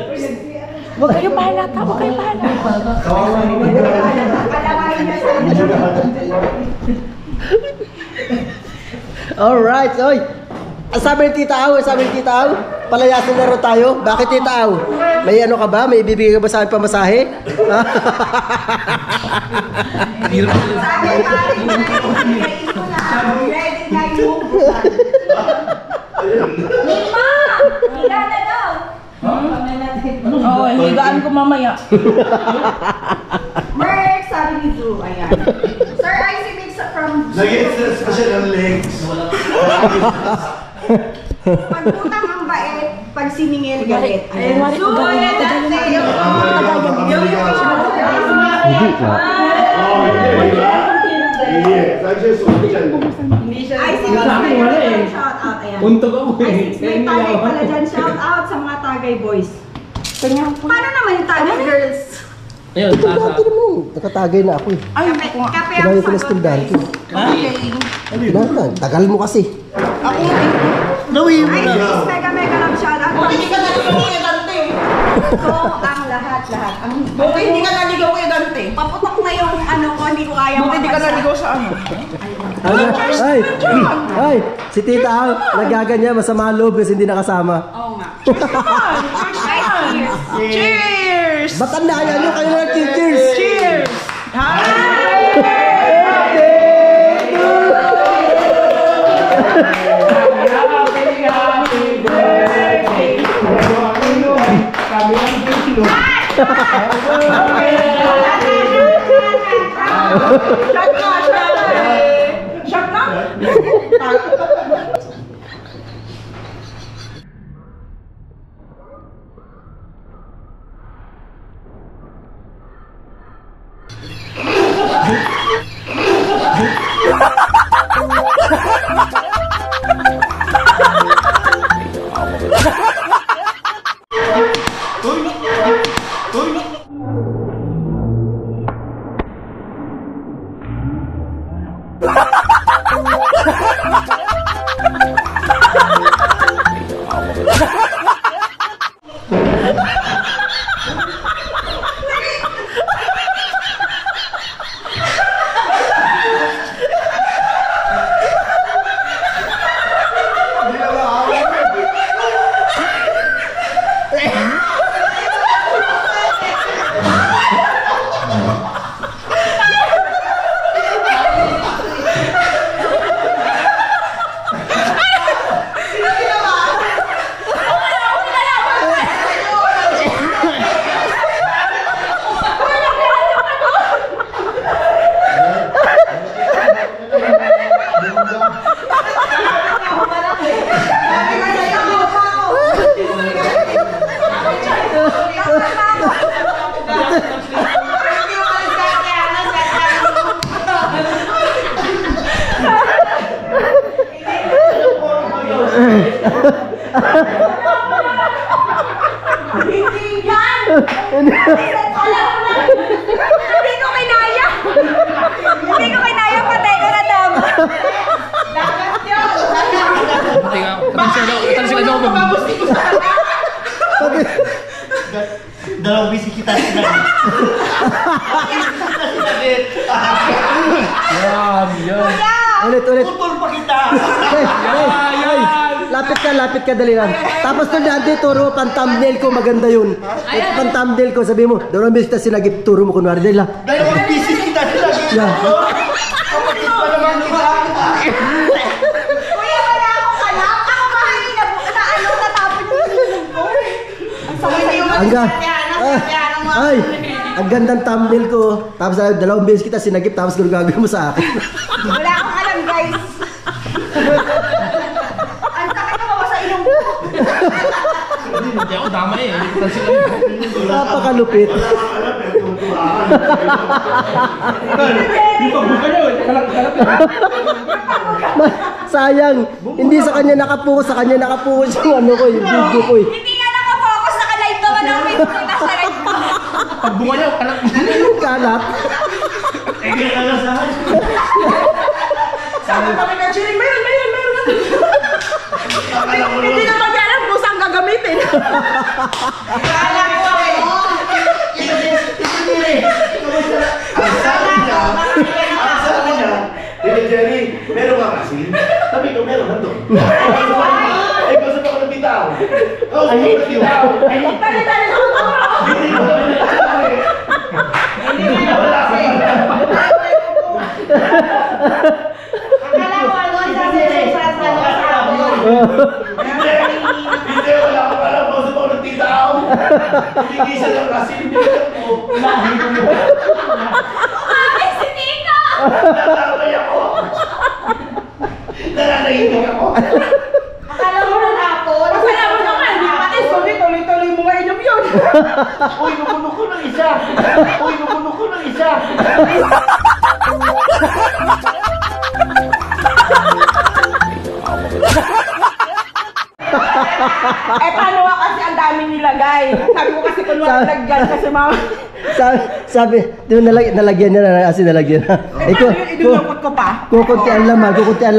Huwag kayo pahalata, huwag kayo pahalata. alright, oy. Sabi ni Tita Au, palayasin na rin tayo. Bakit Tita Au? May ano ka ba? May ibibigay ka ba sa akin pamasahe? Lima! Hila na daw! Oo, higaan ko mamaya. Merk, sabi ni Drew. Ayan. Sir, icy mix from... Nag-express pa siya ng legs. Pagputang ang bait, pag siningil galit. Ay, wari ko gawin. Hindi na. Yes, I just want to Icy mix pala shout out. Ayan. Untog ako eh. Icy mix tagay pala dyan. Shout out sa mga tagay boys. Paano naman yung tagay girls? Ayun, Ito dati naman. Nakatagay na ako eh. Kape Kaya ang ko na still dati. Tagal mo kasi. Nawi mo Ay, na. please, mega love shout out. Hindi ka naligaw kay Dante. So, ang lahat. Ang Buti hindi ka naligaw kay Dante. paputok na yung ano ko, hindi ko kaya Buti hindi ka naligaw sa ano. Ay, si Tita Au, nagaganya, masama ang loob kasi hindi nakasama. Oo nga. Cheers! Cheers! Ba't ang naya nyo? Kayo na cheers! Cheers! Shot na? Hindi ko kinaya. Hindi ko kinaya, patay ko na tama. Dagat yun. Dalawang busy kita sila. Ulit. Putol pa kita. Hey, lapit ka, dali lang. Tapos doon dati, turo pang thumbnail ko, maganda yun. Pang thumbnail ko, sabi mo, dalawang beses na sinagip, turo mo kunwari, dali lang. Dalawang busy kita sila. Yeah. Kapatid pa naman kita. Kuya, wala akong alam. Ako mahali na buka na ano, natapon yung nilog ko. Ang sakit yung Ang gandang thumbnail ko. Tapos dalawang beses kita sinagip, tapos gagawin mo sa akin. Wala akong alam, guys. Ang sakit na bawa sa ilong ko. Hindi ako tama eh. Napakalupit. Yung pagbuka nyo, kalap-kalap eh. Sayang, hindi sa kanya nakapokus, sa kanya nakapokus yung ano ko, yung video ko eh. Hindi nga nakafocus, naka-live naman ang Facebook na nasa live ko. Pagbuka nyo, kalap. Kalat. Eh, kaya kalasahan. Sabi kami na chilling, meron. Akala ko Hindi lang. naman alam kung saan gagamitin. Kala ko eh. Ang sabi niya, Jerry, meron ka kasi? Sabi ko, meron nandun. Ay, gusto pa ko ng bitaw. Gusto pa ko ng bitaw. Tali-tali ako to. Hindi na wala ka. Akala ko ano, sa Hindi, wala ka pala. Gusto pa ko ng bitaw. Hindi siya lang kasi. Hindi ko. Umakit si Tito! Natakay ako. Nananahimik ako. Akala mo na hapon. Akala mo naman, di patis, kundi tuloy-tuloy mo nga inom yun. Uy, nabunok ko ng isa. Uy, nabunok ko ng isa. Eh, paano nga kasi ang daming nilagay? Sabi ko kasi kunwari lagyan kasi mga... Sabi, di mo nalagyan niya na, kasi nalagyan na. Eh, paano yun? Idulukot ko pa? Kukunti ang laman. Eh, dahil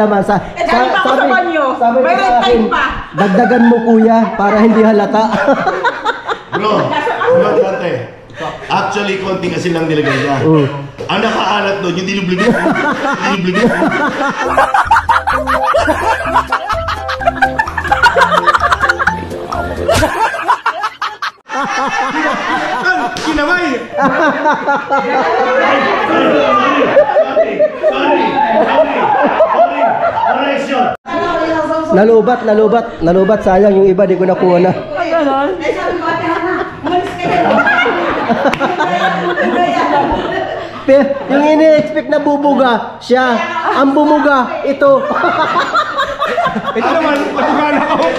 pa ako sa banyo. Sabi May sa red akin, time pa. dagdagan mo kuya, para hindi halata. Bro, dati. Actually, konti kasi lang nilagay niya. Ang nakaalat doon, yung dinublibig. Kinamay! Sorry! Correction! Nalubat, sayang yung iba, di ko nakuha na. Ay, ganon. Ay, sabi ko, ate, umalis ka na. Yung ini-expect na bubuga, siya. Ang bumuga, ito. Ito naman, nabugaan ako.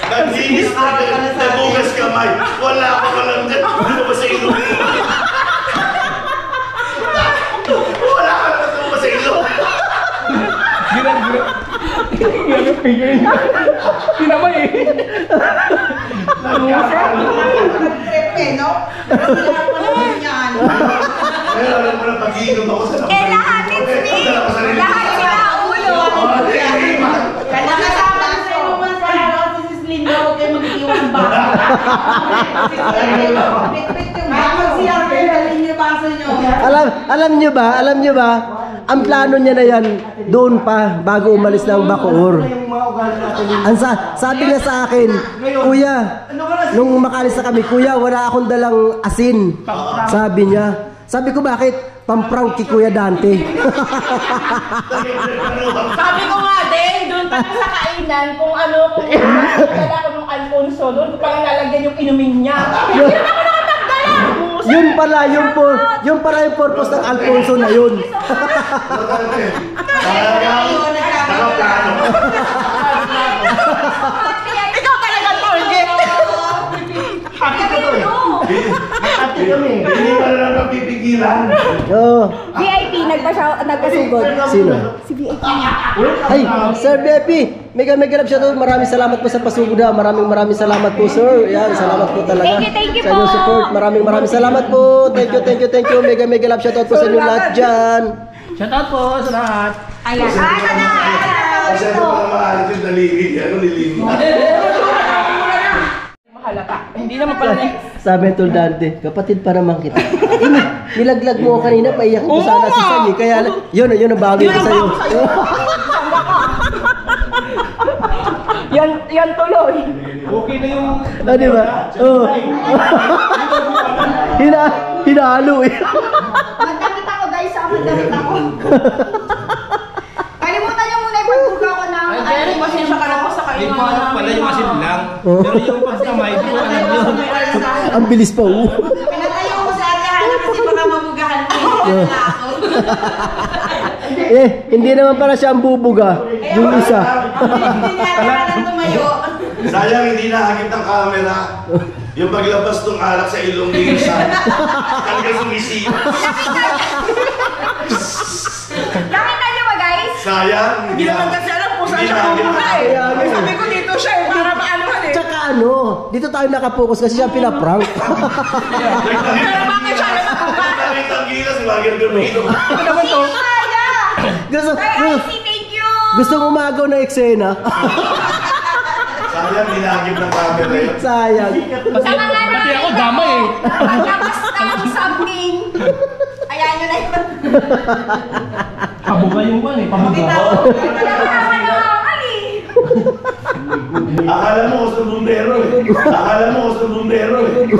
Naglinis na, nabugas kamay. Wala ako lang dyan. Dito ba sa ilong? Wala ka lang dito ba sa ilong? Tinamay eh. Kaya alam mo na pag-iinom ako sa Eh, lahat it's me. Lahat sila ulo. Nakasama na sa iyo man sa araw, si Sis Linda, huwag kayo mag-iwan ba? Pit-pit yung baso. Mag-CR kayo, dalhin niyo baso niyo. Alam nyo ba, ang plano niya na yan, doon pa, bago umalis ng Bacoor. Sabi niya sa akin, Kuya, nung makalis na kami, Kuya, wala akong dalang asin. Sabi niya. Sabi ko, bakit? Pamprank kay Kuya Dante. Sabi ko nga din, doon pa sa kainan, kung dala ko ng Alfonso, doon ko pa lalagyan yung inumin niya. Hindi naman ako nakatagdala! Yun pala yung purpose ng Alfonso na yun. Ikaw talaga target! Happy ka doon! Hindi pa lang napipigilan. Oo. VIP, nagpasugod. Sino? Si VIP. Ay, Sir VIP, mega love shoutout. Maraming salamat po sa pasugod ha. Maraming salamat po, sir. Yan, salamat po talaga. Thank you sa inyong po. support. Maraming salamat po. Thank you. Mega love shoutout po sa inyong lahat dyan. Shout out po sa lahat. Ayan. Kasi ano pa maalit yung daliri. Ano nilimi? Mahalata. Hindi naman pala niya. Sabi ng Tol Dante, kapatid pa naman kita. Nilaglag mo kanina, paiyak ko sana si Sally. Kaya yun ang bagay ko sa'yo. Yan tuloy. Okay na yung... Di ba? Oo. Hinalo eh. Magdamit ako guys, magdamit ako. Kalimutan niyo muna yung pagbuga ko ng... Ay, Jerry, pasensya ka na po sa Hindi kainan. ko alam pala yung asin lang. Pero yung pagkamay, hindi ko alam yun. Ang bilis pa. Pinatayo ko sa atahan kasi baka mabugahan ko. Hindi naman para siya ang bubuga. Yung isa. Hindi niya lang tumayo. Sayang hindi nahagip ng camera. Yung paglabas ng alak sa ilong ni Isa. Talaga sumisipa. Nakita niyo ba guys? Sayang. Hindi naman kasi alam kung saan Hindi siya nahagip pumunta ng eh. camera. Sabi ko dito siya eh, para maanuhan eh. Tsaka dito tayo nakapokus kasi siya pinaprank. Pero bakit siya naman pumunta? Nakita ang gilas, bagay ang ilong. Ano naman to? Thank you! Gusto mo umagaw ng eksena? Sayang hindi nahagip ng camera yun. Sayang. Pati ako dama eh. Pagkabas ng something. Ayan nyo na yun. Pabuga yung pan eh. Pabuga. Wala ka naman nakakal eh. Akala mo gusto bumbero eh. Akala mo gusto bumbero eh.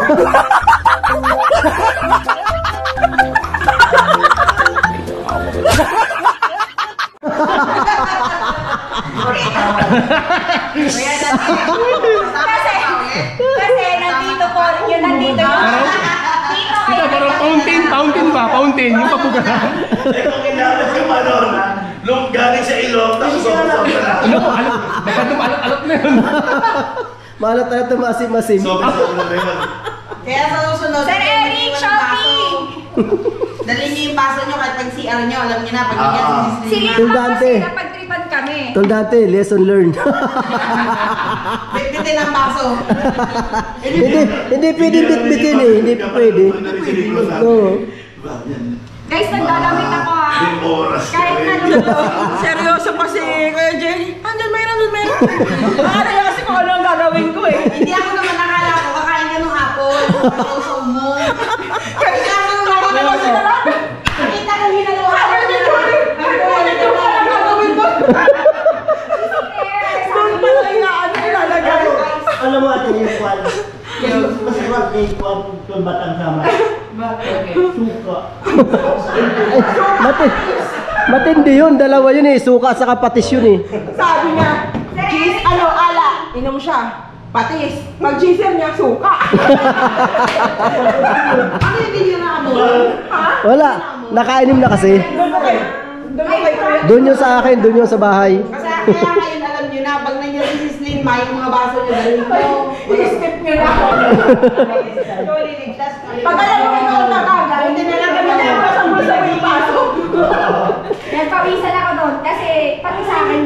Kasi nandito po, yun nandito yung... Dito Ito kayo. parang fountain ba? Fountain, yung pabuga. Eh kung kinabot ka pa nun, galing sa ilong, tapos sobrang na. Baka alot na yun. Malat na ito masim-masim. Sobrang na yun. Kaya sa susunod, Sir Eric, shopping! Dali niyo yung baso niyo kahit pag CR niyo, alam niyo na, pag ganyan si Silip Yung pa Dante. kasi napagtripan kami. Tol Dante, lesson learned. Bitbitin ang baso. hindi pwede bitbitin eh. Hindi pwede. No. Guys, nagdadamit ako ha. Yung oras. Kahit ano. Seryoso pa si Kuya Jerry. Andun mayroon. Akala niya kasi kung ano ang gagawin ko eh. Hindi ako naman nakala ko, kakain ka nung hapon. Kausaw mo. Kasi ako nung naman sila lang. Nakita ko hinaluhan. Sabi ni Jory, ano ang gagawin ko? Doon pala ilalagay. Alam mo ate yung kwan. Mas kwan kay kwan kung batang sama. Suka. Matindi yun. Dalawa yun eh. Suka sa kapatis yun eh. Sabi niya, cheese, ala. Inom siya. Patis. Pag gisel niya, suka. Ano hindi nyo nakamulan? Ha? Wala, nakainom na kasi. Doon yung sa akin, doon yung sa bahay. Kasi kaya ngayon alam nyo na, pag nandiyan si Slim, yung mga baso nyo, dalhin mo. I-skip niyo na ako. Pag alam mo ikaw na kagad, hindi na lang kami na pasang-bulsa mo yung pasok. Nagpawisan ako doon kasi pati sa akin,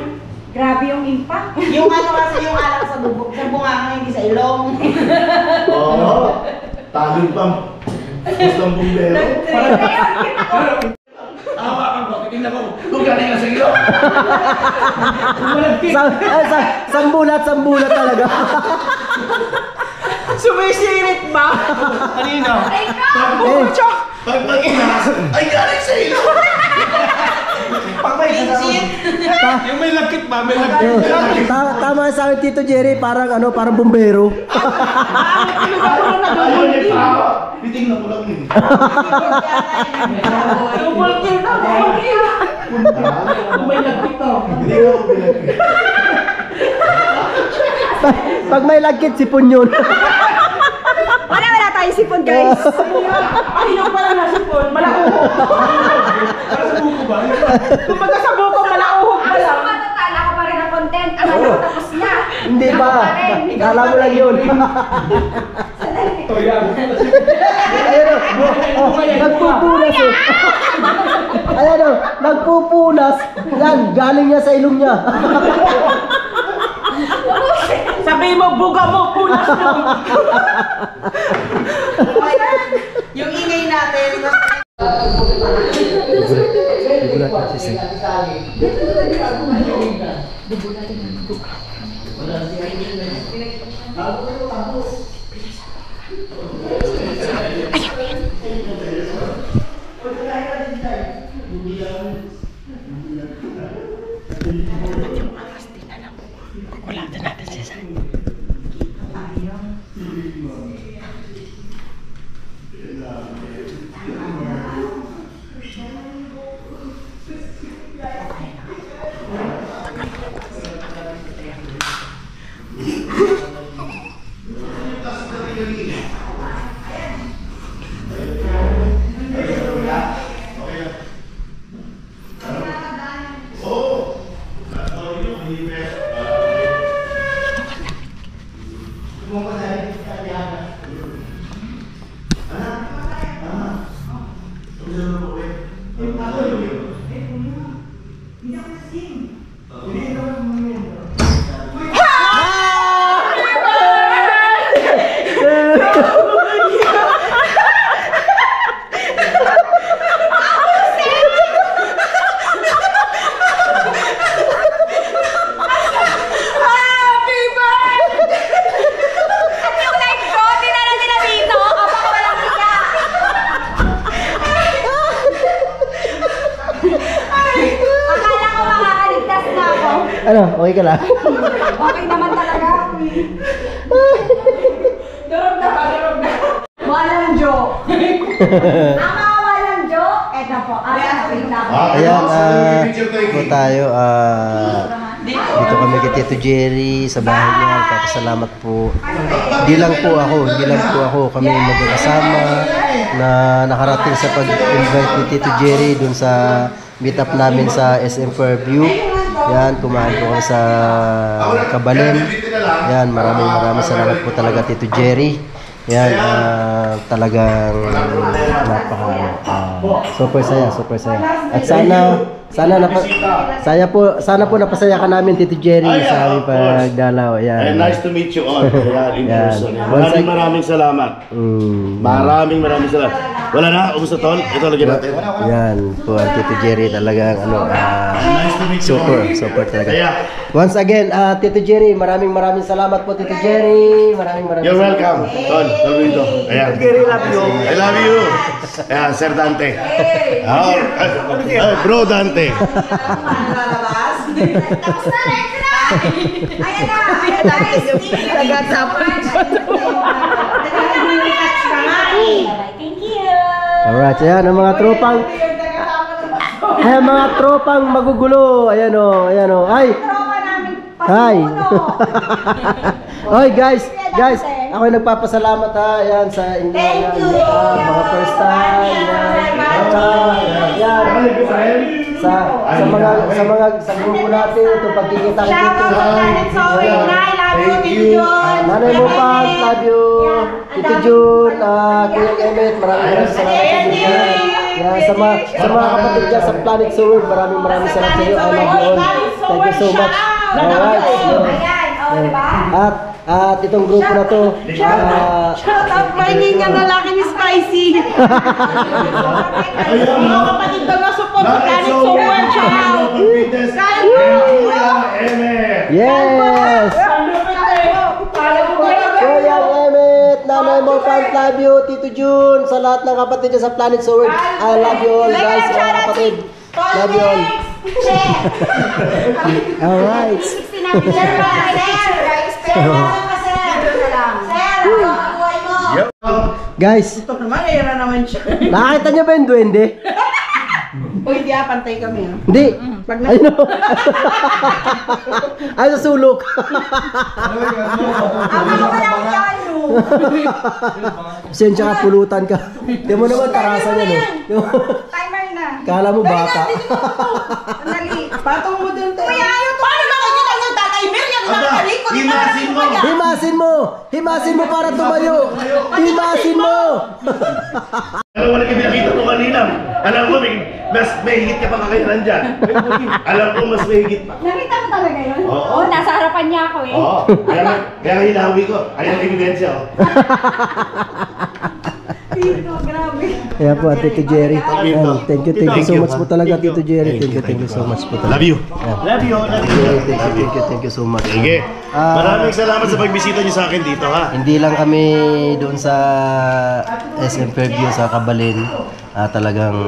grabe yung impact. Yung ano kasi yung alak sa bubog, sa bunganga, hindi sa ilong. Oo. Tagong pang. Gusto ng bumbero. Hawakan ko, titignan ko. Kung galing na sa ilo. Sambulat talaga. Sumisirit ba? Kanina. Pag mag-inas, ay galing sa ilo. Pag may yung may lagkit ba? May lagkit. Tama sa akin, Tito Jerry, parang bumbero. Titignan ko lang yun. Double kill na, double kill. May lagkit to. Hindi ko pinagkit. Pag may lagkit, sipon yun. Wala tayong sipon, guys. Ay, yung pala nasipon, malauhog. Para sa buko ba? Kung baga sa buko, malauhog pa lang. Matatala ko pa rin ang content. Ano, tapos na. Hindi ba? Kala mo lang yun. Ito yan. Ayun o, nagpupunas o. Ayan o, nagpupunas. Yan, galing niya sa ilong niya. Sabi mo, buga mo, punas mo. Yung ingay natin, Ano, okay ka lang? Okay naman talaga. Durog na. Walang joke. Ang mga walang joke, eto po. Wait lang. Ayan, po tayo. Dito kami kay Tito Jerry sa bahay niya. Papasalamat po. Hindi lang po ako. Kami magkakasama na nakarating sa pag-invite ni Tito Jerry dun sa meet up namin sa SM Fairview. Yan, kumain po kami sa Kabalen. Yan, maraming salamat po talaga Tito Jerry. Yan, talagang super saya. At sana po napasaya ka namin Tito Jerry sa aming pagdalaw. Yan. And nice to meet you all. Ayan, in person. Yan. Maraming salamat. Maraming salamat. Wala na, ubos na tol. Ito lagyan natin. Yan po ang Tito Jerry talagang super talaga. Once again, Tito Jerry, maraming salamat po Tito Jerry. Maraming You're welcome. Tol, Tolito. Ayan. Jerry, love you. I love you. Ayan, Sir Dante. Bro Dante. lalabas. Tapos na, next na! Ayan na, guys. Thank you. Alright, ayan ang mga tropang magugulo. Ayan o. Ay, Tropa namin Hi! Oy guys, ako nagpapasalamat ha, yan sa inyo. Thank you. Mga first time. Yan. Sa grupo natin, ito pagkikita-kita. Thank you. Nanay mo pa, love you. Tito Jun, Kuya Emmett, maraming salamat. Yan, sa mga kapatid dyan sa Planet Sword, maraming salamat sa iyo. I love you all. Thank you so much. Alright. At itong grupo na to, Shut up, maingin nga lalaki ni Spicy. Mga kapatid daw na support sa Planet Sword. yes! Kuya Emmett, Nanay mo, fans, love you. Tito Jun, sa lahat ng kapatid dyan sa Planet Sword, I love you all guys, mga kapatid. Love you all. Alright. Guys, Ito naman, ayun naman siya. nakakita niyo ba yung duwende? Uy, di pantay kami ha. Hindi. Ayun o. Ay, sa sulok. Sensya ka, pulutan ka. Di mo naman tarasan yan o. Timer na. Kala mo bata. Sandali. Patong mo dun tayo. Kuya, ayaw to. Paano makikita yung tatay Mel? Yan ang nakalikot. Himasin mo! Himasin mo! Himasin mo para tumayo! Himasin mo! Alam mo, nakikita ko kanina. Alam mo, may higit ka pa kakailan dyan. Alam ko, mas may higit pa. Nakita mo talaga yun? Oo. Oo, nasa harapan niya ako eh. Oo. Kaya hinawi ko. Ayan ang ebidensya. Grabe. Ayan po, Tito Jerry. Ayan, thank you so much po talaga, Tito Jerry. Thank you so much po talaga. Love you. Love you. Thank you so much. Sige. Maraming salamat sa pagbisita niyo sa akin dito, ha? Hindi lang kami doon sa SM Fairview sa Kabalin. Talagang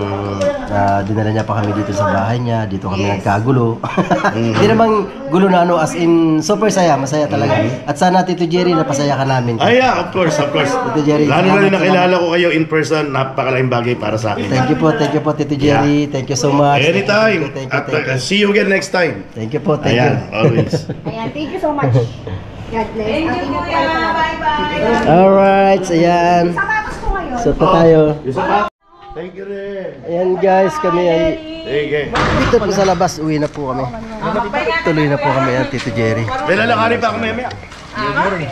dinala niya pa kami dito sa bahay niya. Dito kami nagkagulo. Hindi namang gulo na ano, as in super saya, masaya talaga. At sana Tito Jerry napasaya ka namin. Ay, yeah, of course. Tito Jerry. Lalo na rin nakilala ko kayo in person, napakalaking bagay para sa akin. Thank you po Tito Jerry. Thank you so much. Anytime. Thank At you. see you again next time. Thank you po, thank you. Ayan, always. Ayan, thank you so much. God bless. Thank you, kuya. Bye-bye. Alright, ayan. Sapatos ko ngayon. So tayo. Thank you rin. Ayan guys, kami yan. Sige. Dito po sa labas, uwi na po kami. Tuloy na po kami yan, Tito Jerry. May lalakarin pa ako maya.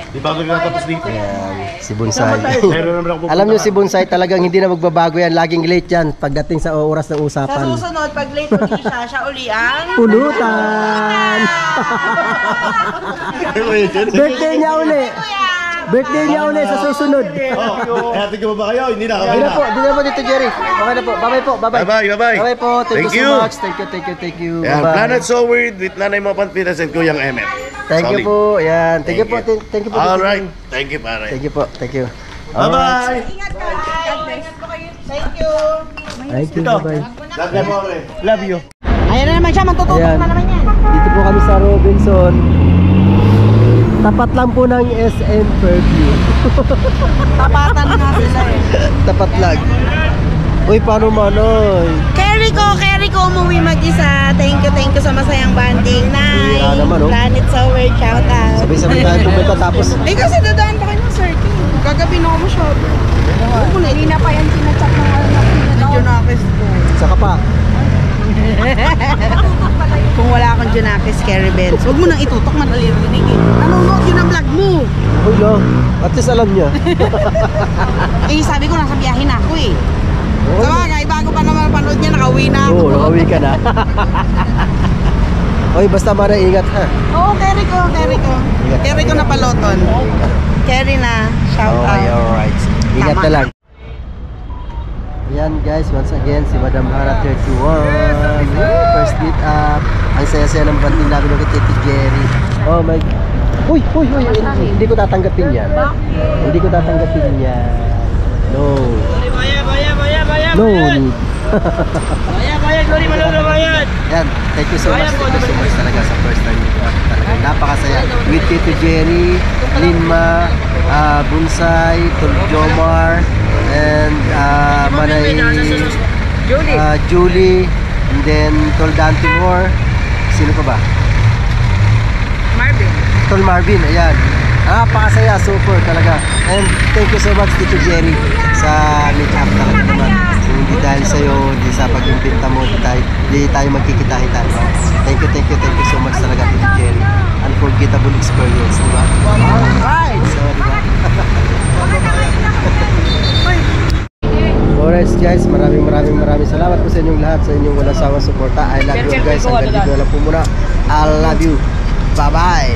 Di ba ako natapos dito? Ayan, si Bonsai. Meron naman ako pupunta. Alam nyo si Bonsai talagang hindi na magbabago yan. Laging late yan pagdating sa oras ng Sa usapan. susunod, pag late uli siya uli ang... Pulutan! Birthday niya uli! Birthday niya uli sa susunod. Hati ko ba kayo? Hindi na kami Hindi na na. po, hindi na po Tito Jerry. Okay na po. Bye-bye po, bye-bye. Bye-bye. Bye-bye po. Thank you you. so much. Thank you. Ayan, Bye-bye. Planet So Weird with Nanay Mo Pantinas and Kuyang Emmet. Thank you po. Ayan. Thank you po. Thank you po. Tito Alright. Jerry. Thank you, pare. Thank you po. Thank you. Bye-bye. Ingat ka. Ingat po kayo. Thank you. Thank you. Bye-bye. Love you. Ayan na naman siya. Matututok Ayan. na naman yan. Dito po kami sa Robinson. Tapat lang po ng SM Fairview. Tapatan nga sila eh. Tapat lang. Uy, paano manoy? Carry ko umuwi mag-isa. Thank you sa masayang banding. Night. Hira naman, oh. Planet Sower, shout out. Sabay-sabay tayo pumunta tapos Kasi dadaan pa kayo ng circle. Kagabi na ako masyado. Hindi na pa yan sinachat ng ano na Junakis ko. saka pa. Kung wala akong Junakis, Carrie Benz. Huwag mo nang itutok, madali rinig eh. Nanonood yun ang vlog mo. Uy, no. At least alam niya. Eh, sabi ko nasa biyahe na ako eh. Sa bagay, bago pa naman panood niya, nakauwi na ako. Oo, nakauwi ka na. Uy, basta mara ingat ha. Oo, carry ko. Carry ko na paloton. Carry na, shout Okay, out. alright. Ingat Tama. na lang. Ayan guys, once again, si Madam Hara 31. First meet up. Ang saya-saya ng banding namin ng Tito Jerry. Oh my... Uy! Hindi ko tatanggapin yan. Hindi ko tatanggapin yan. No. No need. Yan, thank you so much talaga sa first time. Talagang napakasaya. With Tito Jerry, Linma, Bonsai, Jomar, and Manay, Julie, and then Tol Dantimore. Sino pa ba? Marvin. Tol Marvin, ayan. Napakasaya, super talaga. And thank you so much Tito Jerry sa meet-up talaga naman. Kung hindi dahil sa'yo, hindi sa pag-imbita mo, hindi tayo magkikita-kita. Diba? Thank you so much talaga Tito Jerry. Unforgettable experience, diba? Alright! So, diba? Alright guys, maraming salamat po sa inyong lahat, sa inyong walang sawang suporta. I love you guys. Hanggang dito na lang po muna. I love you. Bye-bye.